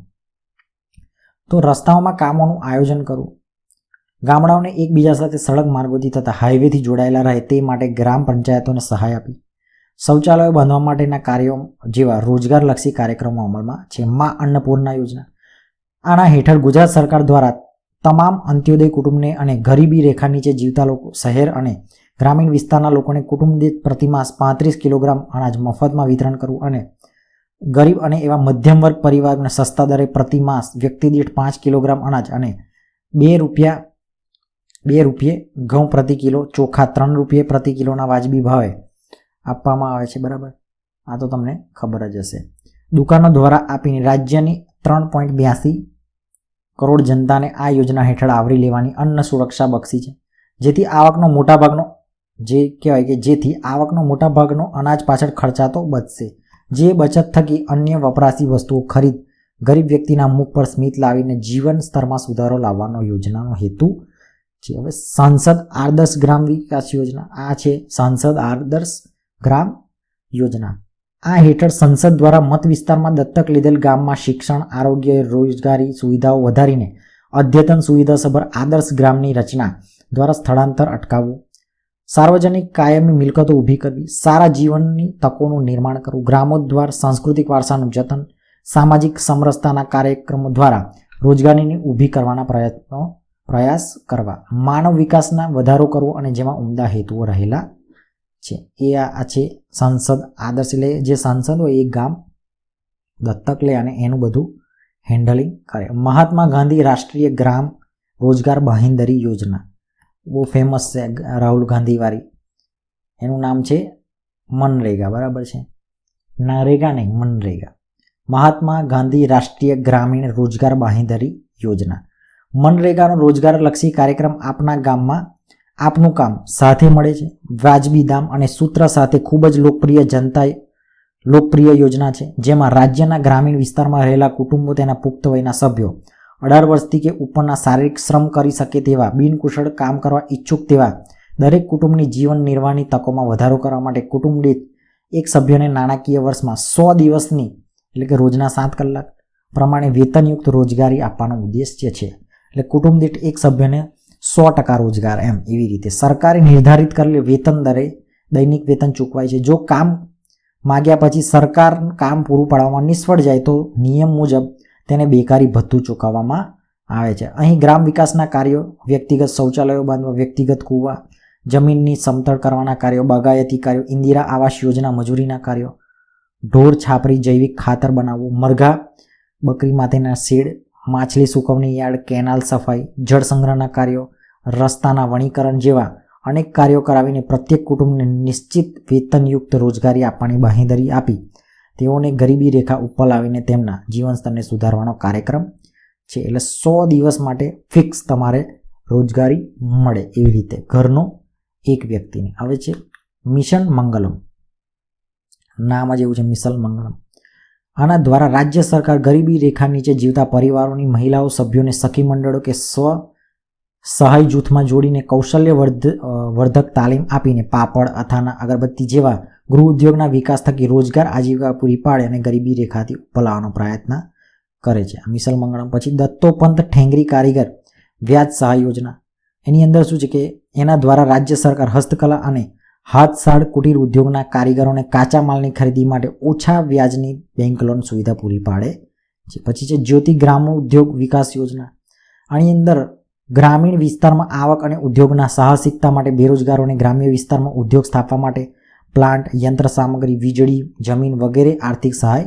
Speaker 1: તો રસ્તાઓમાં કામોનું આયોજન કરવું, ગામડાઓને એકબીજા સાથે સડક માર્ગોથી તથા હાઈવેથી જોડાયેલા રહે તે માટે ગ્રામ પંચાયતોને સહાય આપી. શૌચાલયો બાંધવા માટેના કાર્યો જેવા રોજગારલક્ષી કાર્યક્રમો અમલમાં છે. મા અન્નપૂર્ણા યોજના. આના હેઠળ ગુજરાત સરકાર દ્વારા તમામ અંત્યોદય કુટુંબને અને ગરીબી રેખા નીચે જીવતા લોકો, શહેર અને ગ્રામીણ વિસ્તારના લોકોને કુટુંબ દીઠ પ્રતિમાસ 35 કિલોગ્રામ અનાજ મફતમાં વિતરણ કરવું અને ગરીબ અને એવા મધ્યમ વર્ગ પરિવારને સસ્તા દરે પ્રતિમાસ વ્યક્તિ દીઠ 5 કિલોગ્રામ અનાજ અને 2 રૂપિયે ઘઉં પ્રતિ કિલો, ચોખા 3 રૂપિયે પ્રતિ કિલોના વાજબી ભાવે આપવામાં આવે છે. બરાબર, આ તો તમને ખબર જ હશે. દુકાનો દ્વારા આપીને રાજ્યની 3.82 કરોડ જનતાને આ યોજના હેઠળ આવરી લેવાની અન્ન સુરક્ષા બક્ષી છે. જેથી આવકનો મોટા ભાગનો અનાજ પાછળ ખર્ચાતો બચશે. જે બચત થકી અન્ય વપરાશી વસ્તુઓ ખરીદ ગરીબ વ્યક્તિના મુખ પર સ્મિત લાવીને જીવન સ્તરમાં સુધારો લાવવાનો યોજનાનો હેતુ છે. હવે સાંસદ આદર્શ ગ્રામ વિકાસ યોજના. આ છે સાંસદ આદર્શ ગ્રામ યોજના. આ હેઠળ સંસદ દ્વારા મત વિસ્તારમાં દત્તક લીધેલ ગામમાં શિક્ષણ, આરોગ્ય, રોજગારી સુવિધાઓ વધારીને અદ્યતન સુવિધાસભર આદર્શ ગ્રામની રચના દ્વારા સ્થળાંતર અટકાવવું, સાર્વજનિક કાયમી મિલકતો ઊભી કરવી, સારા જીવનની તકોનું નિર્માણ કરવું, ગ્રામોદ્ધાર, સાંસ્કૃતિક વારસાનું જતન, સામાજિક સમરસતાના કાર્યક્રમો દ્વારા રોજગારીની ઊભી કરવાના પ્રયાસ કરવા, માનવ વિકાસના વધારો કરવો અને જેમાં ઉમદા હેતુઓ રહેલા છે. એ આ છે સંસદ આદર્શ. એટલે જે સાંસદ હોય એ ગામ દત્તક લે અને એનું બધું હેન્ડલિંગ કરે. મહાત્મા ગાંધી રાષ્ટ્રીય ગ્રામ રોજગાર બાંહેધરી યોજના બહુ ફેમસ છે, રાહુલ ગાંધીવાળી. એનું નામ છે મનરેગા. બરાબર છે, નરેગા નહીં, મનરેગા. મહાત્મા ગાંધી રાષ્ટ્રીય ગ્રામીણ રોજગાર બાંહેધરી યોજના. મનરેગાનો રોજગારલક્ષી કાર્યક્રમ આપના ગામમાં આપનું કામ સાથે મળે છે, વાજબી દામ અને સૂત્ર સાથે ખૂબ જ લોકપ્રિય યોજના છે. જેમાં રાજ્યના ગ્રામીણ વિસ્તારમાં રહેલા કુટુંબો, તેના પુખ્ત વયના સભ્યો, 18 વર્ષથી કે ઉપરના શારીરિક શ્રમ કરી શકે તેવા, બિનકુશળ કામ કરવા ઈચ્છુક તેવા દરેક કુટુંબની જીવન નિર્વાહની તકોમાં વધારો કરવા માટે કુટુંબ દીઠ એક સભ્યને નાણાકીય વર્ષમાં 100 દિવસની એટલે કે રોજના 7 કલાક પ્રમાણે વેતનયુક્ત રોજગારી આપવાનો ઉદ્દેશ્ય છે. એટલે કુટુંબ દીઠ એક સભ્યને 100% રોજગાર, એમ એવી રીતે સરકારે નિર્ધારિત કરેલી વેતન દરે દૈનિક વેતન ચૂકવાય છે. જો કામ માગ્યા પછી સરકાર કામ પૂરું પાડવામાં નિષ્ફળ જાય તો નિયમ મુજબ તેને બેકારી ભથ્થું ચૂકવવામાં આવે છે. અહીં ગ્રામ વિકાસના કાર્યો, વ્યક્તિગત શૌચાલયો બાંધવા, વ્યક્તિગત કૂવા, જમીનની સમતળ કરવાના કાર્યો, બાગાયતી કાર્યો, ઇન્દિરા આવાસ યોજના મજૂરીના કાર્યો, ઢોર છાપરી જૈવિક ખાતર બનાવવું, મરઘા બકરી માટેના શેડ, માછલી સુકવણી યાર્ડ, કેનાલ સફાઈ, જળ સંગ્રહના કાર્યો, રસ્તાના વણીકરણ જેવા અનેક કાર્યો કરાવીને પ્રત્યેક કુટુંબને નિશ્ચિત વેતનયુક્ત રોજગારી આપવાની બાંહેધરી આપી તેઓને ગરીબી રેખા ઉપર લાવીને તેમના જીવન સ્તરને સુધારવાનો કાર્યક્રમ છે. એટલે 100 દિવસ માટે ફિક્સ તમારે રોજગારી મળે એવી રીતે ઘરનો એક વ્યક્તિને. હવે છે મિશન મંગલમ. નામ જ એવું છે, મિશન મંગલમ. આના દ્વારા રાજ્ય સરકાર ગરીબી રેખા નીચે જીવતા પરિવારોની મહિલાઓ સભ્યોને સખી મંડળો કે સ્વ સહાય જૂથમાં જોડીને કૌશલ્ય વર્ધક તાલીમ આપીને પાપડ, અથાણા, અગરબત્તી જેવા ગૃહ ઉદ્યોગના વિકાસ થકી રોજગાર આજીવિકા પૂરી પાડે અને ગરીબી રેખાથી ઉપર લાવવાનો પ્રયત્ન કરે છે. મિસલ મંગળમ. પછી દત્તોપંત ઠેંગરી કારીગર વ્યાજ સહાય યોજના. એની અંદર શું છે કે એના દ્વારા રાજ્ય સરકાર હસ્તકલા અને હાથસાળ કુટીર ઉદ્યોગના કારીગરોને કાચા માલની ખરીદી માટે ઓછા વ્યાજની બેંક લોન સુવિધા પૂરી પાડે છે. પછી છે જ્યોતિ ગ્રામ ઉદ્યોગ વિકાસ યોજના. આની અંદર ગ્રામીણ વિસ્તારમાં આવક અને ઉદ્યોગના સાહસિકતા માટે બેરોજગારોને ગ્રામ્ય વિસ્તારમાં ઉદ્યોગ સ્થાપવા માટે પ્લાન્ટ, યંત્ર સામગ્રી, વીજળી, જમીન વગેરે આર્થિક સહાય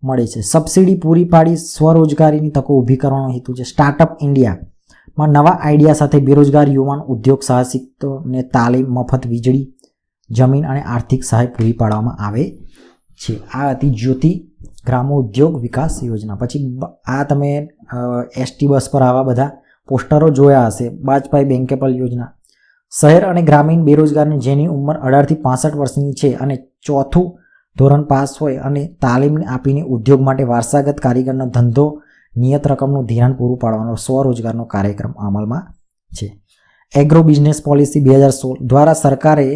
Speaker 1: મળે છે. સબસિડી પૂરી પાડી સ્વરોજગારીની તકો ઊભી કરવાનો હેતુ છે. સ્ટાર્ટઅપ ઇન્ડિયામાં નવા આઈડિયા સાથે બેરોજગાર યુવાન ઉદ્યોગ સાહસિકોને તાલીમ, મફત વીજળી, જમીન અને આર્થિક સહાય પૂરી પાડવામાં આવે છે. આ હતી જ્યોતિ ગ્રામોદ્યોગ વિકાસ યોજના. પછી આ તમે એસટી બસ પર આવા બધા પોસ્ટરો જોયા હશે. વાજપાઈ બેંકેબલ યોજના. શહેર અને ગ્રામીણ બેરોજગારની જેની ઉંમર 18 થી 65 વર્ષની છે અને 4થું ધોરણ પાસ હોય અને તાલીમ આપીને ઉદ્યોગ માટે વારસાગત કારીગરનો ધંધો નિયત રકમનું ધિરાણ પૂરું પાડવાનો સ્વરોજગારનો કાર્યક્રમ અમલમાં છે. એગ્રો બિઝનેસ પોલિસી 2016 દ્વારા સરકારે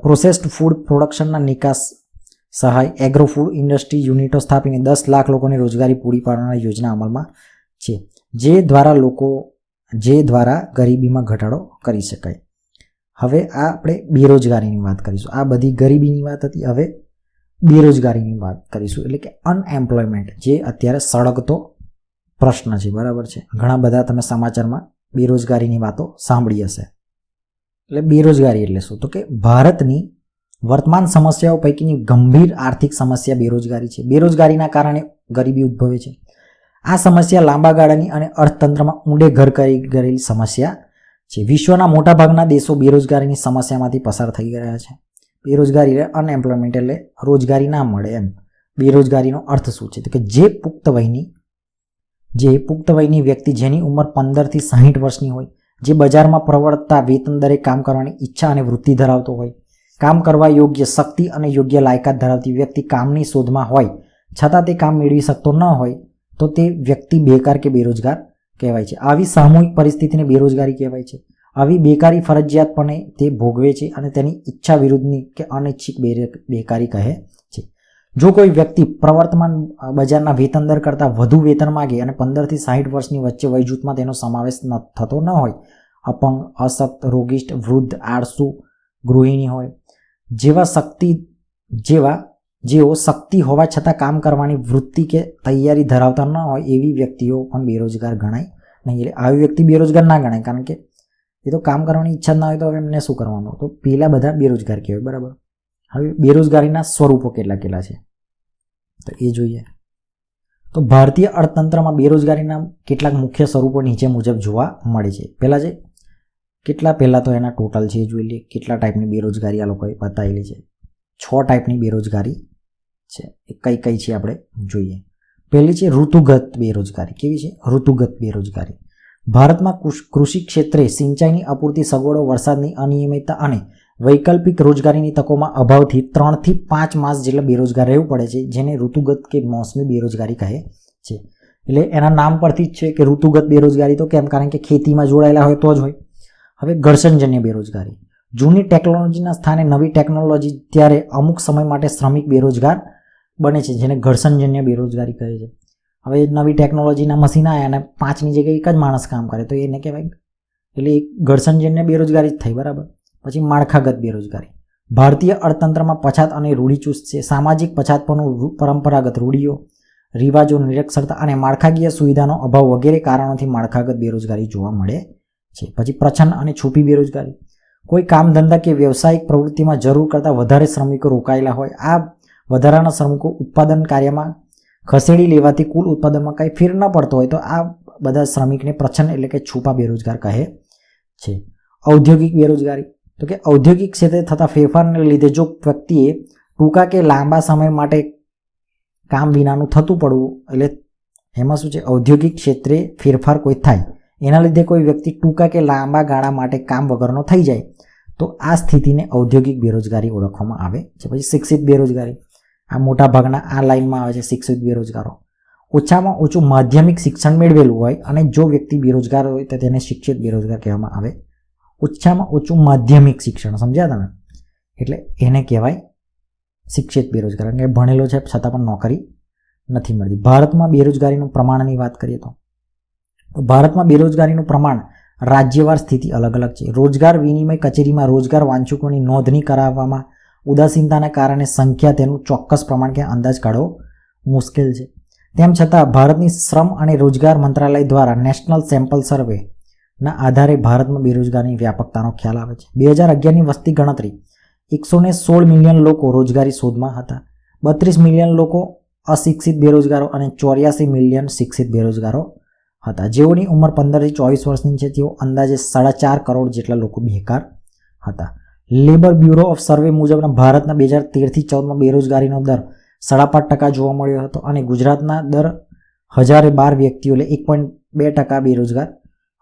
Speaker 1: પ્રોસેસ્ડ ફૂડ પ્રોડક્શનના નિકાસ સહાય, એગ્રો ફૂડ ઇન્ડસ્ટ્રી યુનિટો સ્થાપીને 10 લાખ લોકોને રોજગારી પૂરી પાડવાની યોજના અમલમાં છે, જે દ્વારા ગરીબીમાં ઘટાડો કરી શકાય. હવે આ આપણે બેરોજગારીની વાત કરીશું. આ બધી ગરીબીની વાત હતી. હવે બેરોજગારીની વાત કરીશું, એટલે કે અનએમ્પ્લોયમેન્ટ, જે અત્યારે સળગતો પ્રશ્ન છે. બરાબર છે. ઘણા બધા તમે સમાચારમાં બેરોજગારીની વાતો સાંભળી હશે. એટલે બેરોજગારી એટલે શું? તો કે ભારતની વર્તમાન સમસ્યાઓ પૈકીની ગંભીર આર્થિક સમસ્યા બેરોજગારી છે. બેરોજગારીના કારણે ગરીબી ઉદ્ભવે છે. આ સમસ્યા લાંબા ગાળાની અને અર્થતંત્રમાં ઊંડે ઘર કરી ગયેલી સમસ્યા છે. વિશ્વના મોટાભાગના દેશો બેરોજગારીની સમસ્યામાંથી પસાર થઈ રહ્યા છે. બેરોજગારી એટલે અનએમ્પ્લોયમેન્ટ એટલે રોજગારી ના મળે એમ. બેરોજગારીનો અર્થ શું છે? તો કે જે પુખ્ત વયની વ્યક્તિ જેની ઉંમર 15 થી 60 વર્ષની હોય, જે બજારમાં પ્રવર્તતા વેતન દરે કામ કરવાની ઈચ્છા અને વૃત્તિ ધરાવતો હોય, કામ કરવા યોગ્ય શક્તિ અને યોગ્ય લાયકાત ધરાવતી વ્યક્તિ કામની શોધમાં હોય છતાં તે કામ મેળવી શકતો ન હોય તો તે વ્યક્તિ બેકાર કે બેરોજગાર કહેવાય છે. આવી સામૂહિક પરિસ્થિતિને બેરોજગારી કહેવાય છે. આવી બેકારી ફરજિયાતપણે તે ભોગવે છે અને તેની ઈચ્છા વિરુદ્ધની કે અનૈચ્છિક બેકારી કહે છે. જો કોઈ વ્યક્તિ પ્રવર્તમાન બજારના વેતન દર કરતાં વધુ વેતન માગે અને 15 થી 60 વર્ષની વચ્ચે વય જૂથમાં તેનો સમાવેશ થતો ન હોય, અપંગ, અશક્ત, રોગિષ્ટ, વૃદ્ધ, આળસુ, ગૃહિણી હોય જેઓ શક્તિ હોવા છતાં કામ કરવાની વૃત્તિ કે તૈયારી ધરાવતા ન હોય એવી વ્યક્તિઓ પણ બેરોજગાર ગણાય નહીં. એટલે આવી વ્યક્તિ બેરોજગાર ના ગણાય, કારણ કે એ તો કામ કરવાની ઈચ્છા ના હોય તો હવે એમને શું કરવાનું? તો પેલા બધા બેરોજગાર કહેવાય. બરાબર. હવે બેરોજગારીના સ્વરૂપો કેટલા છે તો એ જોઈએ. તો ભારતીય અર્થતંત્રમાં બેરોજગારીના કેટલાક મુખ્ય સ્વરૂપો નીચે મુજબ જોવા મળે છે. પહેલાં તો એના ટોટલ છે જોઈ લઈએ. કેટલા ટાઈપની બેરોજગારી આ લોકોએ બતાવેલી છે. 6 ટાઈપની બેરોજગારી છે. એ કઈ છે આપણે જોઈએ. પહેલી છે ઋતુગત બેરોજગારી. કેવી છે? ઋતુગત બેરોજગારી. ભારતમાં કૃષિ ક્ષેત્રે સિંચાઈની અપૂરતી સગવડો, વરસાદની અનિયમિતતા અને વૈકલ્પિક રોજગારીની તકોમાં અભાવથી 3 થી 5 માસ જેટલા બેરોજગાર રહેવું પડે છે, જેને ઋતુગત કે મોસમી બેરોજગારી કહે છે. એટલે એના નામ પરથી જ છે કે ઋતુગત બેરોજગારી. તો કેમ? કારણ કે ખેતીમાં જોડાયેલા હોય તો જ હોય. હવે ઘર્ષણજન્ય બેરોજગારી. જૂની ટેકનોલોજીના સ્થાને નવી ટેકનોલોજી ત્યારે અમુક સમય માટે શ્રમિક બેરોજગાર બને છે, જેને ઘર્ષણજન્ય બેરોજગારી કહે છે. હવે નવી ટેકનોલોજીના મશીન આવ્યા અને 5ની જગ્યાએ એક જ માણસ કામ કરે તો એને કહેવાય. એટલે એક ઘર્ષણજન્ય બેરોજગારી જ થઈ. બરાબર. પછી માળખાગત બેરોજગારી. ભારતીય અર્થતંત્રમાં પછાત અને રૂઢિચુસ્ત છે. સામાજિક પછાતપણું, પરંપરાગત રૂઢિઓ, રિવાજો, નિરક્ષરતા અને માળખાકીય સુવિધાનો અભાવ વગેરે કારણોથી માળખાગત બેરોજગારી જોવા મળે છે. પછી પ્રચ્છન્ન અને છુપી બેરોજગારી. કોઈ કામ ધંધા કે વ્યવસાયિક પ્રવૃત્તિમાં જરૂર કરતાં વધારે શ્રમિકો રોકાયેલા હોય. આ વધારાના શ્રમિકો ઉત્પાદન કાર્યમાં ખસેડી લેવાથી કુલ ઉત્પાદનમાં કંઈ ફેર ન પડતો હોય તો આ બધા શ્રમિકને પ્રચ્છન્ન એટલે કે છુપા બેરોજગાર કહે છે. ઔદ્યોગિક બેરોજગારી. તો કે ઔદ્યોગિક ક્ષેત્રે થતા ફેરફારને લીધે જો વ્યક્તિએ ટૂંકા કે લાંબા સમય માટે કામ વિનાનું થતું પડવું, એટલે એમાં શું છે? ઔદ્યોગિક ક્ષેત્રે ફેરફાર કોઈ થાય એના લીધે કોઈ વ્યક્તિ ટૂંકા કે લાંબા ગાળા માટે કામ વગરનો થઈ જાય તો આ સ્થિતિને ઔદ્યોગિક બેરોજગારી ઓળખવામાં આવે છે. પછી શિક્ષિત બેરોજગારી. આ મોટા ભાગના આ લાઇનમાં આવે છે શિક્ષિત બેરોજગારો. ઓછામાં ઓછું માધ્યમિક શિક્ષણ મેળવેલું હોય અને જો વ્યક્તિ બેરોજગાર હોય તો તેને શિક્ષિત બેરોજગાર કહેવામાં આવે. ઓછામાં ઓછું માધ્યમિક શિક્ષણ, સમજ્યા તમે? એટલે એને કહેવાય શિક્ષિત બેરોજગાર. કારણ કે ભણેલો છે છતાં પણ નોકરી નથી મળતી. ભારતમાં બેરોજગારીનું પ્રમાણની વાત કરીએ તો ભારતમાં બેરોજગારીનું પ્રમાણ રાજ્યવાર સ્થિતિ અલગ અલગ છે. રોજગાર વિનિમય કચેરીમાં રોજગાર વાંચકોની નોંધણી કરાવવામાં ઉદાસીનતાના કારણે સંખ્યા તેનું ચોક્કસ પ્રમાણ કે અંદાજ કાઢવો મુશ્કેલ છે. તેમ છતાં ભારતની શ્રમ અને રોજગાર મંત્રાલય દ્વારા નેશનલ સેમ્પલ સર્વે ના આધારે ભારતમાં બેરોજગારીની વ્યાપકતાનો ખ્યાલ આવે છે. 2011ની વસ્તી ગણતરી 116 મિલિયન લોકો રોજગારી શોધમાં હતા. 32 મિલિયન લોકો અશિક્ષિત બેરોજગારો અને 84 મિલિયન શિક્ષિત બેરોજગારો હતા. જેઓની ઉંમર 15 થી 24 વર્ષની છે તેઓ અંદાજે 4.5 કરોડ જેટલા લોકો બેકાર હતા. લેબર બ્યુરો ઓફ સર્વે મુજબના ભારતના 2013 થી 14માં બેરોજગારીનો દર 5.5% જોવા મળ્યો હતો અને ગુજરાતના દર 1012 વ્યક્તિઓ એટલે 1.2% બેરોજગાર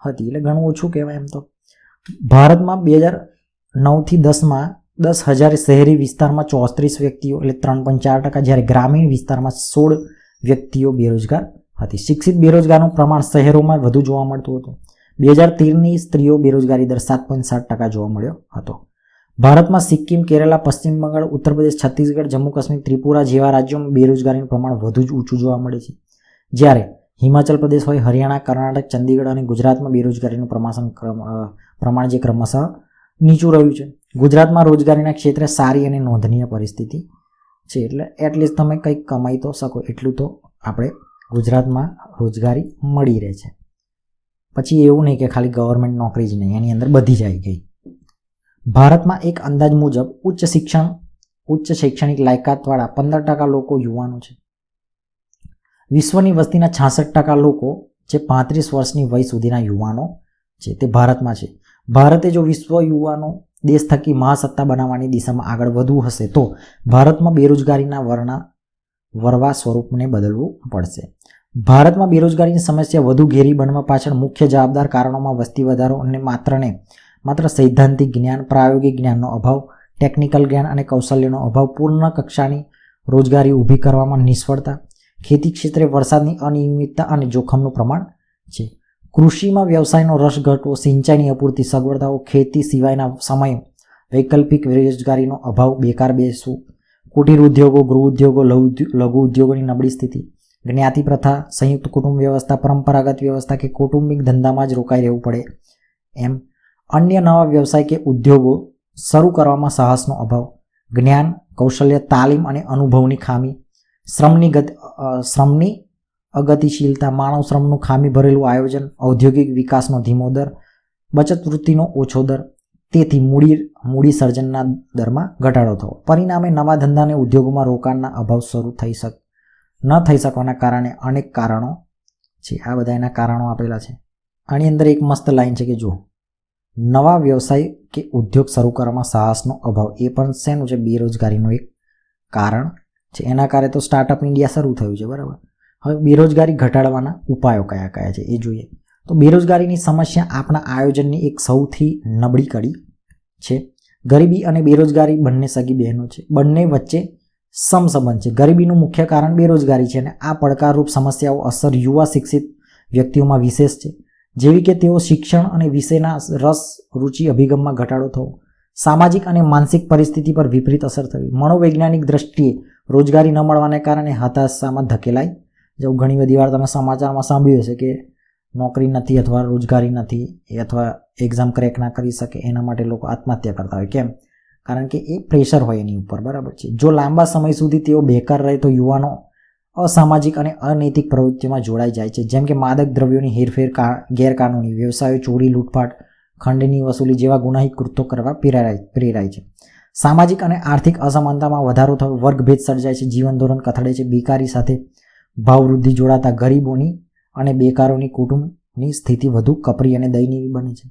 Speaker 1: હતી. એટલે ઘણું ઓછું કહેવાય એમ તો. ભારતમાં 2009 થી 10માં 10,000 શહેરી વિસ્તારમાં 34 વ્યક્તિઓ એટલે 3.4%, જ્યારે ગ્રામીણ વિસ્તારમાં 16 વ્યક્તિઓ બેરોજગાર હતી. શિક્ષિત બેરોજગારનું પ્રમાણ શહેરોમાં વધુ જોવા મળતું હતું. 2013ની સ્ત્રીઓ બેરોજગારી દર 7.7% જોવા મળ્યો હતો. ભારતમાં સિક્કિમ, કેરલા, પશ્ચિમ બંગાળ, ઉત્તર પ્રદેશ, છત્તીસગઢ, જમ્મુ કાશ્મીર, ત્રિપુરા જેવા રાજ્યોમાં બેરોજગારીનું પ્રમાણ વધુ જ ઊંચું જોવા મળે છે. જ્યારે હિમાચલ પ્રદેશ હોય, હરિયાણા, કર્ણાટક, ચંદીગઢ અને ગુજરાતમાં બેરોજગારીનું પ્રમાણ જે ક્રમશઃ નીચું રહ્યું છે. ગુજરાતમાં રોજગારીના ક્ષેત્રે સારી અને નોંધનીય પરિસ્થિતિ છે. એટલે એટલીસ્ટ તમે કંઈક કમાઈ તો શકો એટલું તો આપણે ગુજરાતમાં રોજગારી મળી રહે છે. પછી એવું નહીં કે ખાલી ગવર્મેન્ટ નોકરી જ નહીં, એની અંદર બધી જ આવી ગઈ. ભારતમાં એક અંદાજ મુજબ ઉચ્ચ શૈક્ષણિક લાયકાતવાળા 15% લોકો યુવાનો છે. વિશ્વની વસ્તીના 66% લોકો જે 35 વર્ષની વય સુધીના યુવાનો છે તે ભારતમાં છે. ભારતે જો વિશ્વ યુવાનો દેશ થકી મહાસત્તા બનાવવાની દિશામાં આગળ વધવું હશે તો ભારતમાં બેરોજગારીના વરવા સ્વરૂપને બદલવું પડશે. ભારતમાં બેરોજગારીની સમસ્યા વધુ ઘેરી બનવા પાછળ મુખ્ય જવાબદાર કારણોમાં વસ્તી વધારો અને માત્ર સૈદ્ધાંતિક જ્ઞાન, પ્રાયોગિક જ્ઞાનનો અભાવ, ટેકનિકલ જ્ઞાન અને કૌશલ્યનો અભાવ, પૂર્ણ કક્ષાની રોજગારી ઊભી કરવામાં નિષ્ફળતા, ખેતી ક્ષેત્રે વરસાદની અનિયમિતતા અને જોખમનું પ્રમાણ છે. કૃષિમાં વ્યવસાયનો રસ ઘટવો, સિંચાઈની અપૂરતી સગવડતાઓ, ખેતી સિવાયના સમય, વૈકલ્પિક બેરોજગારીનો અભાવ, બેકાર બેસવું, કુટીર ઉદ્યોગો, ગૃહ ઉદ્યોગો, લઘુ ઉદ્યોગોની નબળી સ્થિતિ, જ્ઞાતિ પ્રથા, સંયુક્ત કુટુંબ વ્યવસ્થા, પરંપરાગત વ્યવસ્થા કે કૌટુંબિક ધંધામાં જ રોકાઈ રહેવું પડે એમ, અન્ય નવા વ્યવસાય કે ઉદ્યોગો શરૂ કરવામાં સાહસનો અભાવ, જ્ઞાન, કૌશલ્ય, તાલીમ અને અનુભવની ખામી, શ્રમની અગતિશીલતા, માનવ શ્રમનું ખામી ભરેલું આયોજન, ઔદ્યોગિક વિકાસનો ધીમો દર, બચત વૃત્તિનો ઓછો દર, તેથી મૂડી સર્જનના દરમાં ઘટાડો થવો. પરિણામે નવા ધંધા અને ઉદ્યોગોમાં રોકાણના અભાવ શરૂ ન થઈ શકવાના કારણે અનેક કારણો છે. આ બધા એના કારણો આપેલા છે. આની અંદર એક મસ્ત લાઈન છે કે જો નવા વ્યવસાય કે ઉદ્યોગ શરૂ કરવામાં સાહસનો અભાવ એ પણ શેનું છે? બેરોજગારીનું એક કારણ છે. એના કારણે તો સ્ટાર્ટઅપ ઇન્ડિયા શરૂ થયું છે, બરાબર. હવે બેરોજગારી ઘટાડવાના ઉપાયો કયા કયા છે એ જોઈએ. તો બેરોજગારીની સમસ્યા આપણા આયોજનની એક સૌથી નબળી કડી છે. ગરીબી અને બેરોજગારી બંને સગી બહેનો છે. બંને વચ્ચે સમસંબંધ છે. ગરીબીનું મુખ્ય કારણ બેરોજગારી છે અને આ પડકારરૂપ સમસ્યાઓ અસર યુવા શિક્ષિત વ્યક્તિઓમાં વિશેષ છે, જેવી કે તેઓ શિક્ષણ અને વિષયના રસ, રુચિ, અભિગમમાં ઘટાડો થવો, સામાજિક અને માનસિક પરિસ્થિતિ પર વિપરીત અસર થવી, મનોવૈજ્ઞાનિક દ્રષ્ટિએ રોજગારી ન મળવાને કારણે હતાશામાં ધકેલાઈ જવું. ઘણી બધી વાર તમે સમાચારમાં સાંભળ્યું હશે કે નોકરી નથી અથવા રોજગારી નથી અથવા એક્ઝામ ક્રેક ના કરી શકે, એના માટે લોકો આત્મહત્યા કરતા હોય. કેમ? કારણ કે એ પ્રેશર હોય એની ઉપર, બરાબર છે. જો લાંબા સમય સુધી તેઓ બેકાર રહે તો યુવાનો અસામાજિક અને અનૈતિક પ્રવૃત્તિઓમાં જોડાઈ જાય છે, જેમ કે માદક દ્રવ્યોની હેરફેર, ગેરકાનૂની વ્યવસાયો, ચોરી, લૂંટફાટ, ખંડની વસૂલી જેવા ગુનાહિત કૃત્યો કરવા પ્રેરાય છે. સામાજિક અને આર્થિક અસમાનતામાં વધારો થયો, વર્ગભેદ સર્જાય છે, જીવન ધોરણ કથળે છે, બેકારી સાથે ભાવવૃદ્ધિ જોડાતા ગરીબોની અને બેકારોની કુટુંબની સ્થિતિ વધુ કપરી અને દયનીય બને છે.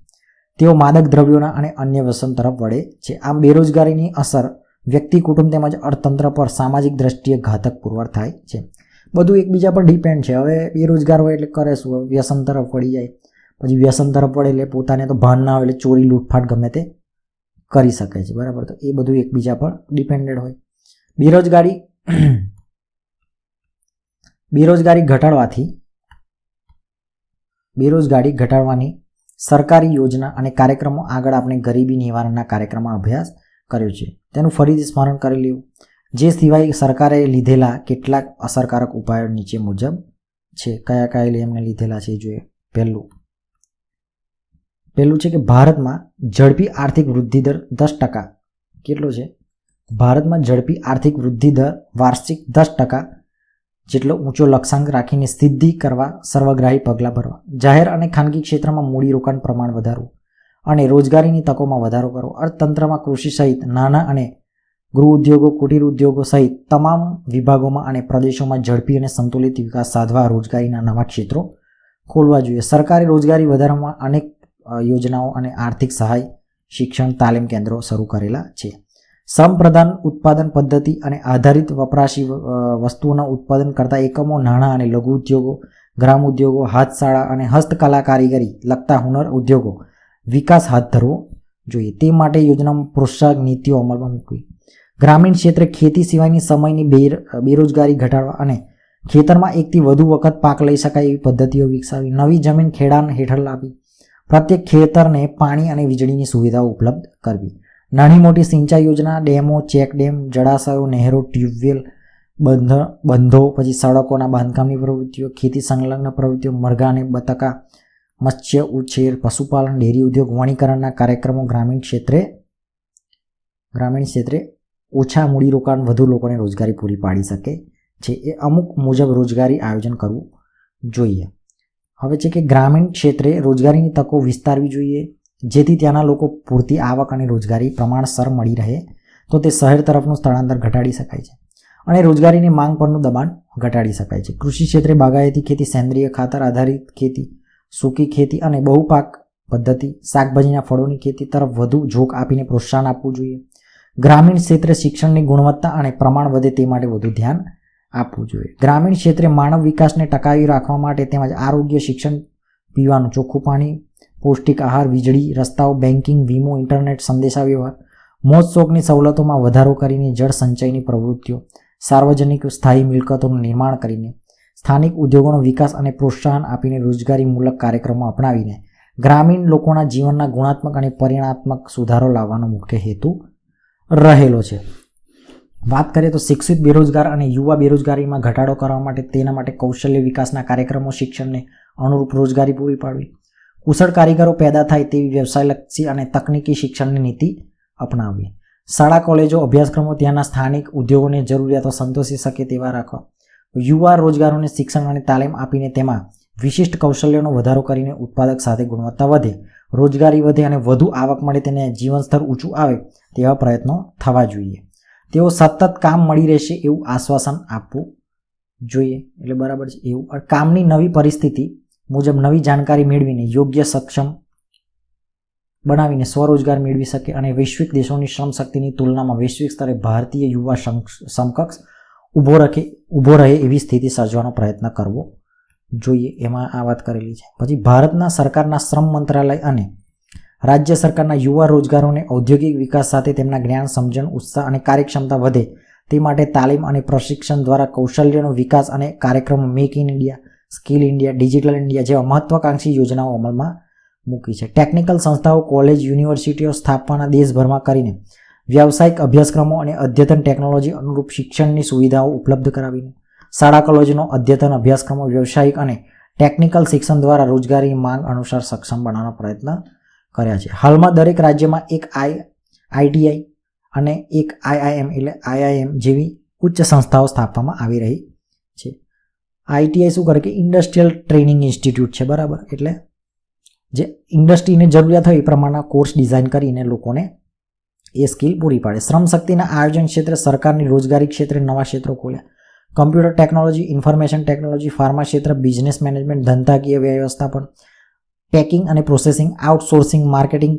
Speaker 1: તેઓ માદક દ્રવ્યોના અને અન્ય વ્યસન તરફ વળે છે. આમ બેરોજગારીની અસર વ્યક્તિ, કુટુંબ તેમજ અર્થતંત્ર પર સામાજિક દ્રષ્ટિએ ઘાતક પુરવાર થાય છે. બધું એકબીજા પર ડિપેન્ડ છે. હવે બેરોજગાર હોય એટલે કરે શું? વ્યસન તરફ વળી જાય, પછી વ્યસન તરફ વળે એટલે પોતાને તો ભાન ના હોય એટલે ચોરી, લૂંટફાટ ગમે તે કરી શકે છે, બરાબર. તો એ બધું એકબીજા પર ડિપેન્ડેડ હોય. બેરોજગારી ઘટાડવાની સરકારી યોજના અને કાર્યક્રમો આગળ આપણે ગરીબી નિવારણના કાર્યક્રમમાં અભ્યાસ કર્યો છે, તેનું ફરીથી સ્મરણ કરી લેવું. જે સિવાય સરકારે લીધેલા કેટલાક અસરકારક ઉપાયો નીચે મુજબ છે. કયા કયા એમને લીધેલા છે જોઈએ. પહેલું છે કે ભારતમાં ઝડપી આર્થિક વૃદ્ધિ દર 10%. કેટલો છે? ભારતમાં ઝડપી આર્થિક વૃદ્ધિ દર વાર્ષિક 10% જેટલો ઊંચો લક્ષ્યાંક રાખીને સિદ્ધિ કરવા સર્વગ્રાહી પગલાં ભરવા, જાહેર અને ખાનગી ક્ષેત્રમાં મૂડીરોકાણ પ્રમાણ વધારવું અને રોજગારીની તકોમાં વધારો કરવો, અર્થતંત્રમાં કૃષિ સહિત નાના અને ગૃહ ઉદ્યોગો, કુટીર ઉદ્યોગો સહિત તમામ વિભાગોમાં અને પ્રદેશોમાં ઝડપી અને સંતુલિત વિકાસ સાધવા રોજગારીના નવા ક્ષેત્રો ખોલવા જોઈએ. સરકારે રોજગારી વધારવામાં અનેક યોજનાઓ અને આર્થિક સહાય, શિક્ષણ, તાલીમ કેન્દ્રો શરૂ કરેલા છે. શ્રમ પ્રધાન ઉત્પાદન પદ્ધતિ અને આધારિત વપરાશી વસ્તુઓના ઉત્પાદન કરતા એકમો, નાણાં અને લઘુ ઉદ્યોગો, ગ્રામ ઉદ્યોગો, હાથશાળા અને હસ્તકલા કારીગરી લગતા હુનર ઉદ્યોગો વિકાસ હાથ ધરવો જોઈએ. તે માટે યોજનામાં પ્રોત્સાહક નીતિઓ અમલમાં મૂકવી. ગ્રામીણ ક્ષેત્રે ખેતી સિવાયની સમયની બેરોજગારી ઘટાડવા અને ખેતરમાં એકથી વધુ વખત પાક લઈ શકાય એવી પદ્ધતિઓ વિકસાવી. નવી જમીન ખેડાણ હેઠળ લાવી પ્રત્યેક ખેતરને પાણી અને વીજળીની સુવિધાઓ ઉપલબ્ધ કરવી. નાની મોટી સિંચાઈ યોજના, ડેમો, ચેક ડેમ, જળાશયો, નહેરો, ટ્યુબવેલ, બંધો, પછી સડકોના બાંધકામની પ્રવૃત્તિઓ, ખેતી સંલગ્ન પ્રવૃત્તિઓ, મરઘા અને બતકા, મત્સ્ય ઉછેર, પશુપાલન, ડેરી ઉદ્યોગ, વણીકરણના કાર્યક્રમો ગ્રામીણ ક્ષેત્રે ઓછા મૂડીરોકાણ વધુ લોકોને રોજગારી પૂરી પાડી શકે છે. એ અમુક મુજબ રોજગારી આયોજન કરવું જોઈએ. હવે છે કે ગ્રામીણ ક્ષેત્રે રોજગારીની તકો વિસ્તારવી જોઈએ, જેથી ત્યાંના લોકો પૂરતી આવક અને રોજગારી પ્રમાણસર મળી રહે તો તે શહેર તરફનું સ્થળાંતર ઘટાડી શકાય છે અને રોજગારીની માંગ પરનું દબાણ ઘટાડી શકાય છે. કૃષિ ક્ષેત્રે બાગાયતી ખેતી, સેન્દ્રિય ખાતર આધારિત ખેતી, સૂકી ખેતી અને બહુપાક પદ્ધતિ, શાકભાજીના ફળોની ખેતી તરફ વધુ ઝોક આપીને પ્રોત્સાહન આપવું જોઈએ. ગ્રામીણ ક્ષેત્રે શિક્ષણની ગુણવત્તા અને પ્રમાણ વધે તે માટે વધુ ધ્યાન આપવું જોઈએ. ગ્રામીણ ક્ષેત્રે માનવ વિકાસને ટકાવી રાખવા માટે તેમજ આરોગ્ય, શિક્ષણ, પીવાનું ચોખ્ખું પાણી, પૌષ્ટિક આહાર, વીજળી, રસ્તાઓ, બેન્કિંગ, વીમો, ઇન્ટરનેટ, સંદેશાવ્યવહાર, મોજ શોખની સવલતોમાં વધારો કરીને જળ સંચયની પ્રવૃત્તિઓ, સાર્વજનિક સ્થાયી મિલકતોનું નિર્માણ કરીને સ્થાનિક ઉદ્યોગોનો વિકાસ અને પ્રોત્સાહન આપીને રોજગારીમૂલક કાર્યક્રમો અપનાવીને ગ્રામીણ લોકોના જીવનના ગુણાત્મક અને પરિણાત્મક સુધારો લાવવાનો મુખ્ય હેતુ રહેલો છે. વાત કરીએ તો શિક્ષિત બેરોજગાર અને યુવા બેરોજગારીમાં ઘટાડો કરવા માટે તેના માટે કૌશલ્ય વિકાસના કાર્યક્રમો, શિક્ષણને અનુરૂપ રોજગારી પૂરી પાડવી, કુશળ કારીગરો પેદા થાય તેવી વ્યવસાયલક્ષી અને તકનીકી શિક્ષણની નીતિ અપનાવવી, શાળા કોલેજો અભ્યાસક્રમો ત્યાંના સ્થાનિક ઉદ્યોગોની જરૂરિયાતો સંતોષી શકે તેવા રાખવા, યુવા રોજગારોને શિક્ષણ અને તાલીમ આપીને તેમાં વિશિષ્ટ કૌશલ્યોનો વધારો કરીને ઉત્પાદક સાથે ગુણવત્તા વધે, રોજગારી વધે અને વધુ આવક મળે, તેને જીવન સ્તર ઊંચું આવે તેવા પ્રયત્નો થવા જોઈએ. તેઓ સતત કામ મળી રહેશે એવું આશ્વાસન આપવું જોઈએ. એટલે બરાબર છે. એવું કામની નવી પરિસ્થિતિ મુજબ નવી જાણકારી મેળવીને યોગ્ય સક્ષમ બનાવીને સ્વરોજગાર મેળવી શકે અને વૈશ્વિક દેશોની શ્રમ શક્તિની તુલનામાં વૈશ્વિક સ્તરે ભારતીય યુવા સમકક્ષ ઊભો રહે એવી સ્થિતિ સર્જવાનો પ્રયત્ન કરવો જોઈએ. એમાં આ વાત કરેલી છે. પછી ભારતના સરકારના શ્રમ મંત્રાલય અને રાજ્ય સરકારના યુવા રોજગારોને ઔદ્યોગિક વિકાસ સાથે તેમના જ્ઞાન, સમજણ, ઉત્સાહ અને કાર્યક્ષમતા વધે તે માટે તાલીમ અને પ્રશિક્ષણ દ્વારા કૌશલ્યનો વિકાસ અને કાર્યક્રમો make in India, skill India, digital India જેવા મહત્વાકાંક્ષી યોજનાઓ અમલમાં મૂકી છે. ટેકનિકલ સંસ્થાઓ, કોલેજ, યુનિવર્સિટીઓ સ્થાપવાના દેશભરમાં કરીને વ્યાવસાયિક અભ્યાસક્રમો અને અદ્યતન ટેકનોલોજી અનુરૂપ શિક્ષણની સુવિધાઓ ઉપલબ્ધ કરાવીને શાળા કોલેજનો અદ્યતન અભ્યાસક્રમો વ્યવસાયિક અને ટેકનિકલ શિક્ષણ દ્વારા રોજગારી માંગ અનુસાર સક્ષમ બનાવવાનો પ્રયત્ન કર્યા છે. હાલમાં દરેક રાજ્યમાં એક આઈટીઆઈ અને એક આઈઆઈએમ જેવી ઉચ્ચ સંસ્થાઓ સ્થાપવામાં આવી રહી છે. આઈટીઆઈ શું કરે કે ઇન્ડસ્ટ્રીયલ ટ્રેનિંગ ઇન્સ્ટિટ્યૂટ છે, બરાબર. એટલે જે ઇન્ડસ્ટ્રીને જરૂરિયાત હોય એ પ્રમાણના કોર્સ ડિઝાઇન કરીને લોકોને એ સ્કિલ પૂરી પાડે. શ્રમ શક્તિના આયોજન ક્ષેત્રે સરકારની રોજગારી ક્ષેત્રે નવા ક્ષેત્રો ખોલ્યા. Computer technology, information technology, pharma ક્ષેત્ર, બિઝનેસ મેનેજમેન્ટ, ધંધાકીય વ્યવસ્થાપન, પેકિંગ અને પ્રોસેસિંગ, આઉટસોર્સિંગ, માર્કેટિંગ,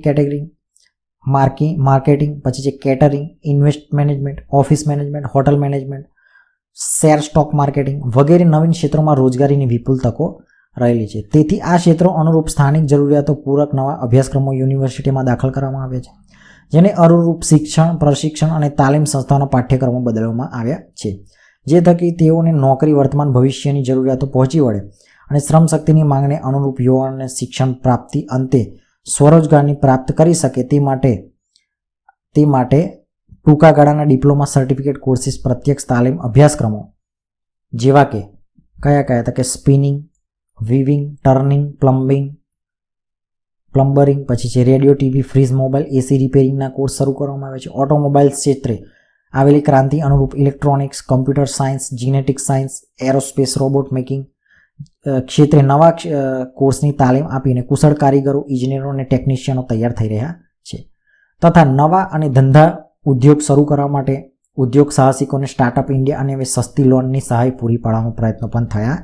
Speaker 1: પછી છે catering, invest management, office management, hotel management, share stock marketing વગેરે નવીન ક્ષેત્રોમાં રોજગારીની વિપુલ તકો રહેલી છે. તેથી આ ક્ષેત્રો અનુરૂપ સ્થાનિક જરૂરિયાતો પૂરક નવા અભ્યાસક્રમો યુનિવર્સિટીમાં દાખલ કરવામાં આવ્યા છે, જેને અનુરૂપ શિક્ષણ, પ્રશિક્ષણ અને તાલીમ સંસ્થાઓના પાઠ્યક્રમો બદલવામાં આવ્યા છે, જે થકી તેઓને નોકરી, વર્તમાન ભવિષ્યની જરૂરિયાતો પહોંચી વળે અને શ્રમ શક્તિની માંગને અનુરૂપ યુવાનોને શિક્ષણ પ્રાપ્તિ અંતે સ્વરોજગારની પ્રાપ્ત કરી શકે તે માટે ટૂંકા ગાળાના ડિપ્લોમા, સર્ટિફિકેટ કોર્સિસ, પ્રત્યક્ષ તાલીમ અભ્યાસક્રમો જેવા કે કયા તો કે સ્પિનિંગ, વીવિંગ, ટર્નિંગ, પ્લમ્બરિંગ, પછી છે રેડિયો, ટીવી, ફ્રીજ, મોબાઈલ, એસી રિપેરિંગના કોર્સ શરૂ કરવામાં આવે છે. ઓટોમોબાઈલ ક્ષેત્રે આવેલી ક્રાંતિ અનુરૂપ electronics, computer science, genetic science, aerospace, robot making ક્ષેત્રે નવા કોર્સની તાલીમ આપીને કુશળ કારીગરો, ઇજનેરો અને ટેકનિશિયનો તૈયાર થઈ રહ્યા છે. તથા નવા અને ધંધા ઉદ્યોગ શરૂ કરવા માટે ઉદ્યોગ સાહસિકોને સ્ટાર્ટઅપ ઇન્ડિયા અને સસ્તી લોનની સહાય પૂરી પાડવાનો પ્રયત્નો પણ થયા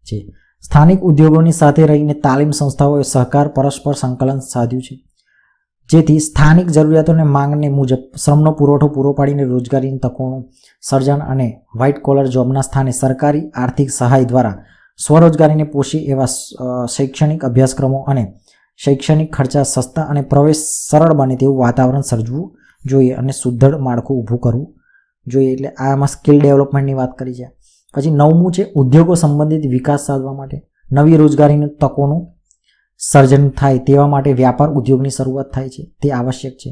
Speaker 1: છે. સ્થાનિક ઉદ્યોગોની સાથે રહીને તાલીમ સંસ્થાઓએ સહકાર પરસ્પર સંકલન સાધ્યું છે, જેથી સ્થાનિક જરૂરિયાતોને માંગને મુજબ શ્રમનો પુરવઠો પૂરો પાડીને રોજગારીની તકોનું સર્જન અને વ્હાઇટ કોલર જોબના સ્થાને સરકારી આર્થિક સહાય દ્વારા સ્વરોજગારીને પોષી એવા શૈક્ષણિક અભ્યાસક્રમો અને શૈક્ષણિક ખર્ચા સસ્તા અને પ્રવેશ સરળ બને તેવું વાતાવરણ સર્જવું જોઈએ અને સુદૃઢ માળખું ઊભું કરવું જોઈએ. એટલે આમાં સ્કિલ ડેવલપમેન્ટની વાત કરી છે. પછી 9મું છે ઉદ્યોગો સંબંધિત વિકાસ સાધવા માટે નવી રોજગારીની તકોનું સર્જન થાય તેવા માટે વ્યાપાર ઉદ્યોગની શરૂઆત થાય છે, તે આવશ્યક છે.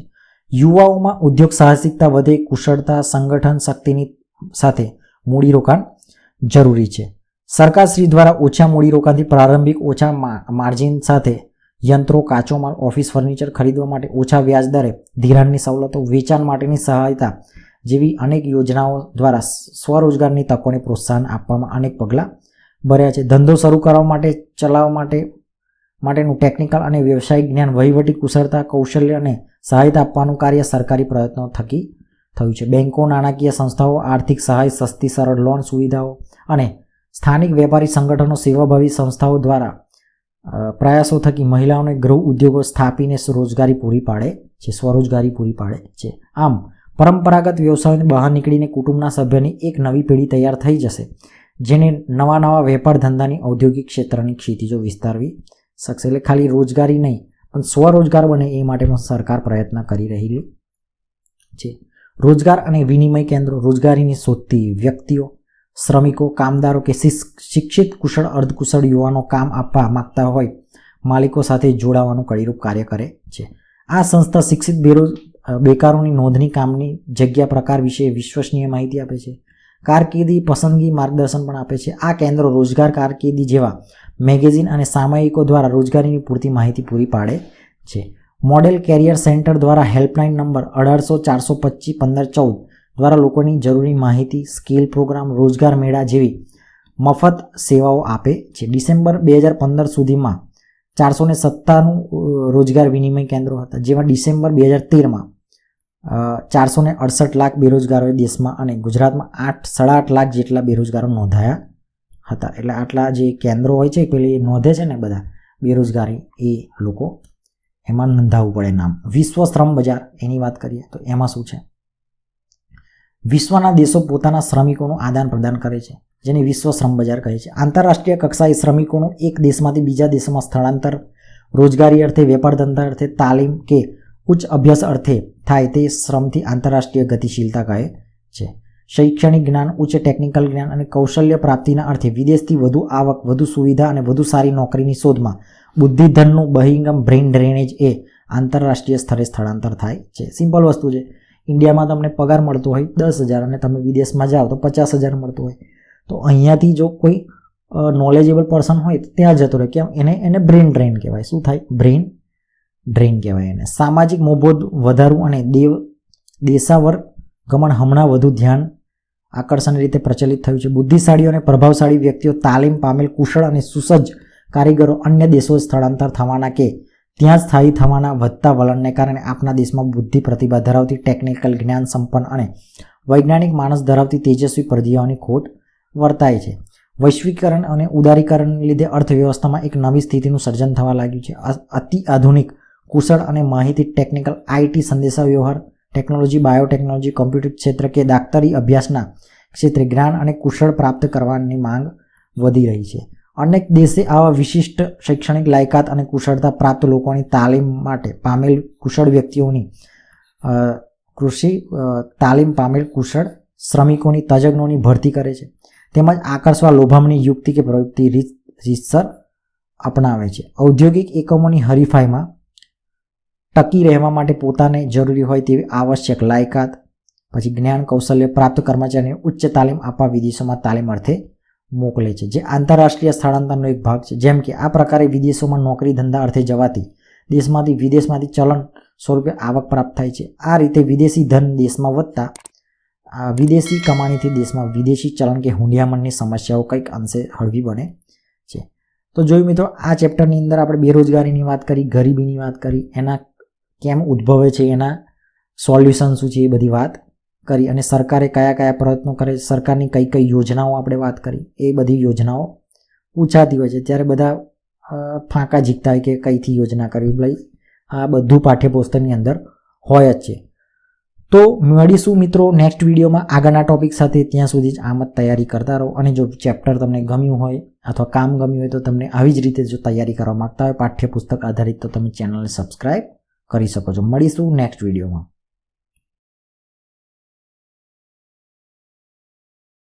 Speaker 1: યુવાઓમાં ઉદ્યોગ સાહસિકતા વધે, કુશળતા, સંગઠન શક્તિની સાથે મૂડીરોકાણ જરૂરી છે. સરકારશ્રી દ્વારા ઓછા મૂડીરોકાણથી પ્રારંભિક ઓછા માર્જિન સાથે યંત્રો, કાચો માલ, ઓફિસ ફર્નિચર ખરીદવા માટે ઓછા વ્યાજ દરે ધિરાણની સવલતો, વેચાણ માટેની સહાયતા જેવી અનેક યોજનાઓ દ્વારા સ્વરોજગારની તકોને પ્રોત્સાહન આપવામાં અનેક પગલાં ભર્યા છે. ધંધો શરૂ કરવા માટે, ચલાવવા માટેનું ટેકનિકલ અને વ્યવસાયિક જ્ઞાન, વહીવટી કુશળતા, કૌશલ્ય અને સહાયતા આપવાનું કાર્ય સરકારી પ્રયત્નો થકી થયું છે. બેન્કો, નાણાકીય સંસ્થાઓ, આર્થિક સહાય, સસ્તી સરળ લોન સુવિધાઓ અને સ્થાનિક વેપારી સંગઠનો, સેવાભાવી સંસ્થાઓ દ્વારા પ્રયાસો થકી મહિલાઓને ગૃહ ઉદ્યોગો સ્થાપીને રોજગારી પૂરી પાડે છે, સ્વરોજગારી પૂરી પાડે છે. આમ પરંપરાગત વ્યવસાયોને બહાર નીકળીને કુટુંબના સભ્યની એક નવી પેઢી તૈયાર થઈ જશે, જેને નવા વેપાર ધંધાની ઔદ્યોગિક ક્ષેત્રની ક્ષિતિજો વિસ્તારવી શકશે. એટલે ખાલી રોજગારી નહીં પણ સ્વરોજગાર બને એ માટે પણ સરકાર પ્રયત્ન કરી રહી છે. રોજગાર અને વિનિમય કેન્દ્રો રોજગારીની શોધતી વ્યક્તિઓ, શ્રમિકો, કામદારો કે શિક્ષિત, કુશળ, અર્ધકુશળ યુવાનો કામ આપવા માગતા હોય માલિકો સાથે જોડાવાનું કડીરૂપ કાર્ય કરે છે. આ સંસ્થા શિક્ષિત બેકારોની નોંધણી, કામની જગ્યા પ્રકાર વિશે વિશ્વસનીય માહિતી આપે છે. કારકિર્દી પસંદગી માર્ગદર્શન પણ આપે છે. આ કેન્દ્રો રોજગાર, કારકિર્દી જેવા મેગેઝિન અને સામયિકો દ્વારા રોજગારીની પૂરતી માહિતી પૂરી પાડે છે. મોડેલ કેરિયર સેન્ટર દ્વારા હેલ્પલાઇન નંબર 1800-425-1514 દ્વારા લોકોની જરૂરી માહિતી, સ્કિલ પ્રોગ્રામ, રોજગાર મેળા જેવી મફત સેવાઓ આપે છે. ડિસેમ્બર 2015 સુધીમાં 497 રોજગાર વિનિમય કેન્દ્રો હતા, જેમાં ડિસેમ્બર 2013માં 468 લાખ બેરોજગારોએ દેશમાં અને ગુજરાતમાં 8.5 લાખ જેટલા બેરોજગારો નોંધાયા હતા. એટલે આટલા જે કેન્દ્રો હોય છે પેલી નોંધે છે ને બધા બેરોજગારી, એ લોકો એમાં નોંધાવવું પડે નામ. વિશ્વ શ્રમ બજાર એની વાત કરીએ તો એમાં શું છે? વિશ્વના દેશો પોતાના શ્રમિકોનું આદાન પ્રદાન કરે છે, જેને વિશ્વ શ્રમ બજાર કહે છે. આંતરરાષ્ટ્રીય કક્ષાએ શ્રમિકોનું એક દેશમાંથી બીજા દેશમાં સ્થળાંતર રોજગારી અર્થે, વેપાર ધંધા અર્થે, તાલીમ કે ઉચ્ચ અભ્યાસ અર્થે થાય તે શ્રમથી આંતરરાષ્ટ્રીય ગતિશીલતા કહે છે. શૈક્ષણિક જ્ઞાન, ઉચ્ચ ટેકનિકલ જ્ઞાન અને કૌશલ્ય પ્રાપ્તિના અર્થે વિદેશથી વધુ આવક, વધુ સુવિધા અને વધુ સારી નોકરીની શોધમાં બુદ્ધિધનનું બહિંગમ બ્રેઇન ડ્રેનેજ એ આંતરરાષ્ટ્રીય સ્તરે સ્થળાંતર થાય છે. સિમ્પલ વસ્તુ છે. ઇન્ડિયામાં તમને પગાર મળતો હોય 10,000 અને તમે વિદેશમાં જાઓ તો 50,000 મળતો હોય, તો અહીંયાથી જો કોઈ નોલેજેબલ પર્સન હોય તો ત્યાં જતો રહે. કેમ? એને બ્રેઇન ડ્રેન કહેવાય. શું થાય? બ્રેઇન ડ્રેન કહેવાય એને. સામાજિક મોભોદ વધારવું અને દેશાવર ગમન હમણાં વધુ ધ્યાન આકર્ષણ રીતે પ્રચલિત થયું છે. બુદ્ધિશાળી અને પ્રભાવશાળી વ્યક્તિઓ, તાલીમ પામેલ, કુશળ અને સુસજ્જ કારીગરો અન્ય દેશો સ્થળાંતર થવાના કે ત્યાં સ્થાયી થવાના વધતા વલણને કારણે આપણા દેશમાં બુદ્ધિ પ્રતિભા ધરાવતી, ટેકનિકલ જ્ઞાન સંપન્ન અને વૈજ્ઞાનિક માણસ ધરાવતી તેજસ્વી પ્રતિભાઓની ખોટ વર્તાય છે. વૈશ્વિકરણ અને ઉદારીકરણને લીધે અર્થવ્યવસ્થામાં એક નવી સ્થિતિનું સર્જન થવા લાગ્યું છે. અતિ આધુનિક, કુશળ અને માહિતી, ટેકનિકલ, આઈટી, સંદેશાવ્યવહાર ટેકનોલોજી, બાયોટેકનોલોજી, કોમ્પ્યુટર ક્ષેત્ર કે દાક્તરી અભ્યાસના ક્ષેત્રે જ્ઞાન અને કુશળ પ્રાપ્ત કરવાની માંગ વધી રહી છે. અનેક દેશે આવા વિશિષ્ટ શૈક્ષણિક લાયકાત અને કુશળતા પ્રાપ્ત લોકોની તાલીમ માટે પામેલ કુશળ વ્યક્તિઓની તાલીમ પામેલ કુશળ શ્રમિકોની, તજજ્ઞોની ભરતી કરે છે. તેમજ આકર્ષવા લોભામણી યુક્તિ કે પ્રવૃત્તિ રીતસર અપનાવે છે. ઔદ્યોગિક એકમોની હરીફાઈમાં ટકી રહેવા માટે પોતાને જરૂરી હોય તેવી આવશ્યક લાયકાત, પછી જ્ઞાન કૌશલ્ય પ્રાપ્ત કર્મચારીને ઉચ્ચ તાલીમ આપવા વિદેશોમાં તાલીમ અર્થે મોકલે છે, જે આંતરરાષ્ટ્રીય સ્થળાંતરનો એક ભાગ છે. જેમ કે આ પ્રકારે વિદેશોમાં નોકરી ધંધા અર્થે જવાથી દેશમાંથી વિદેશમાંથી ચલણ સ્વરૂપે આવક પ્રાપ્ત થાય છે. આ રીતે વિદેશી ધન દેશમાં વધતા આ વિદેશી કમાણીથી દેશમાં વિદેશી ચલણ કે હુંડિયામણની સમસ્યાઓ કંઈક અંશે હળવી બને છે. તો જોયું મિત્રો, આ ચેપ્ટરની અંદર આપણે બેરોજગારીની વાત કરી, ગરીબીની વાત કરી, એના કેમ ઉદ્ભવે છે, એના સોલ્યુશન શું છે એ બધી વાત કરી, અને સરકારે કયા કયા પ્રયત્નો કરે, સરકારની કઈ કઈ યોજનાઓ આપણે વાત કરી. એ બધી યોજનાઓ પૂછાતી હોય છે ત્યારે બધા ફાંકા ઝીકતા હોય કે કઈથી યોજના કરવી. ભાઈ આ બધું પાઠ્યપુસ્તકની અંદર હોય જ છે. તો મળીશું મિત્રો નેક્સ્ટ વિડીયોમાં આગળના ટોપિક સાથે. ત્યાં સુધી જ આમ જ તૈયારી કરતા રહો, અને જો ચેપ્ટર તમને ગમ્યું હોય અથવા કામ ગમ્યું હોય તો તમને આવી જ રીતે જો તૈયારી કરવા માંગતા હોય પાઠ્યપુસ્તક આધારિત, તો તમે ચેનલને સબસ્ક્રાઈબ કરી શકો છો. મળીશું નેક્સ્ટ વિડીયોમાં.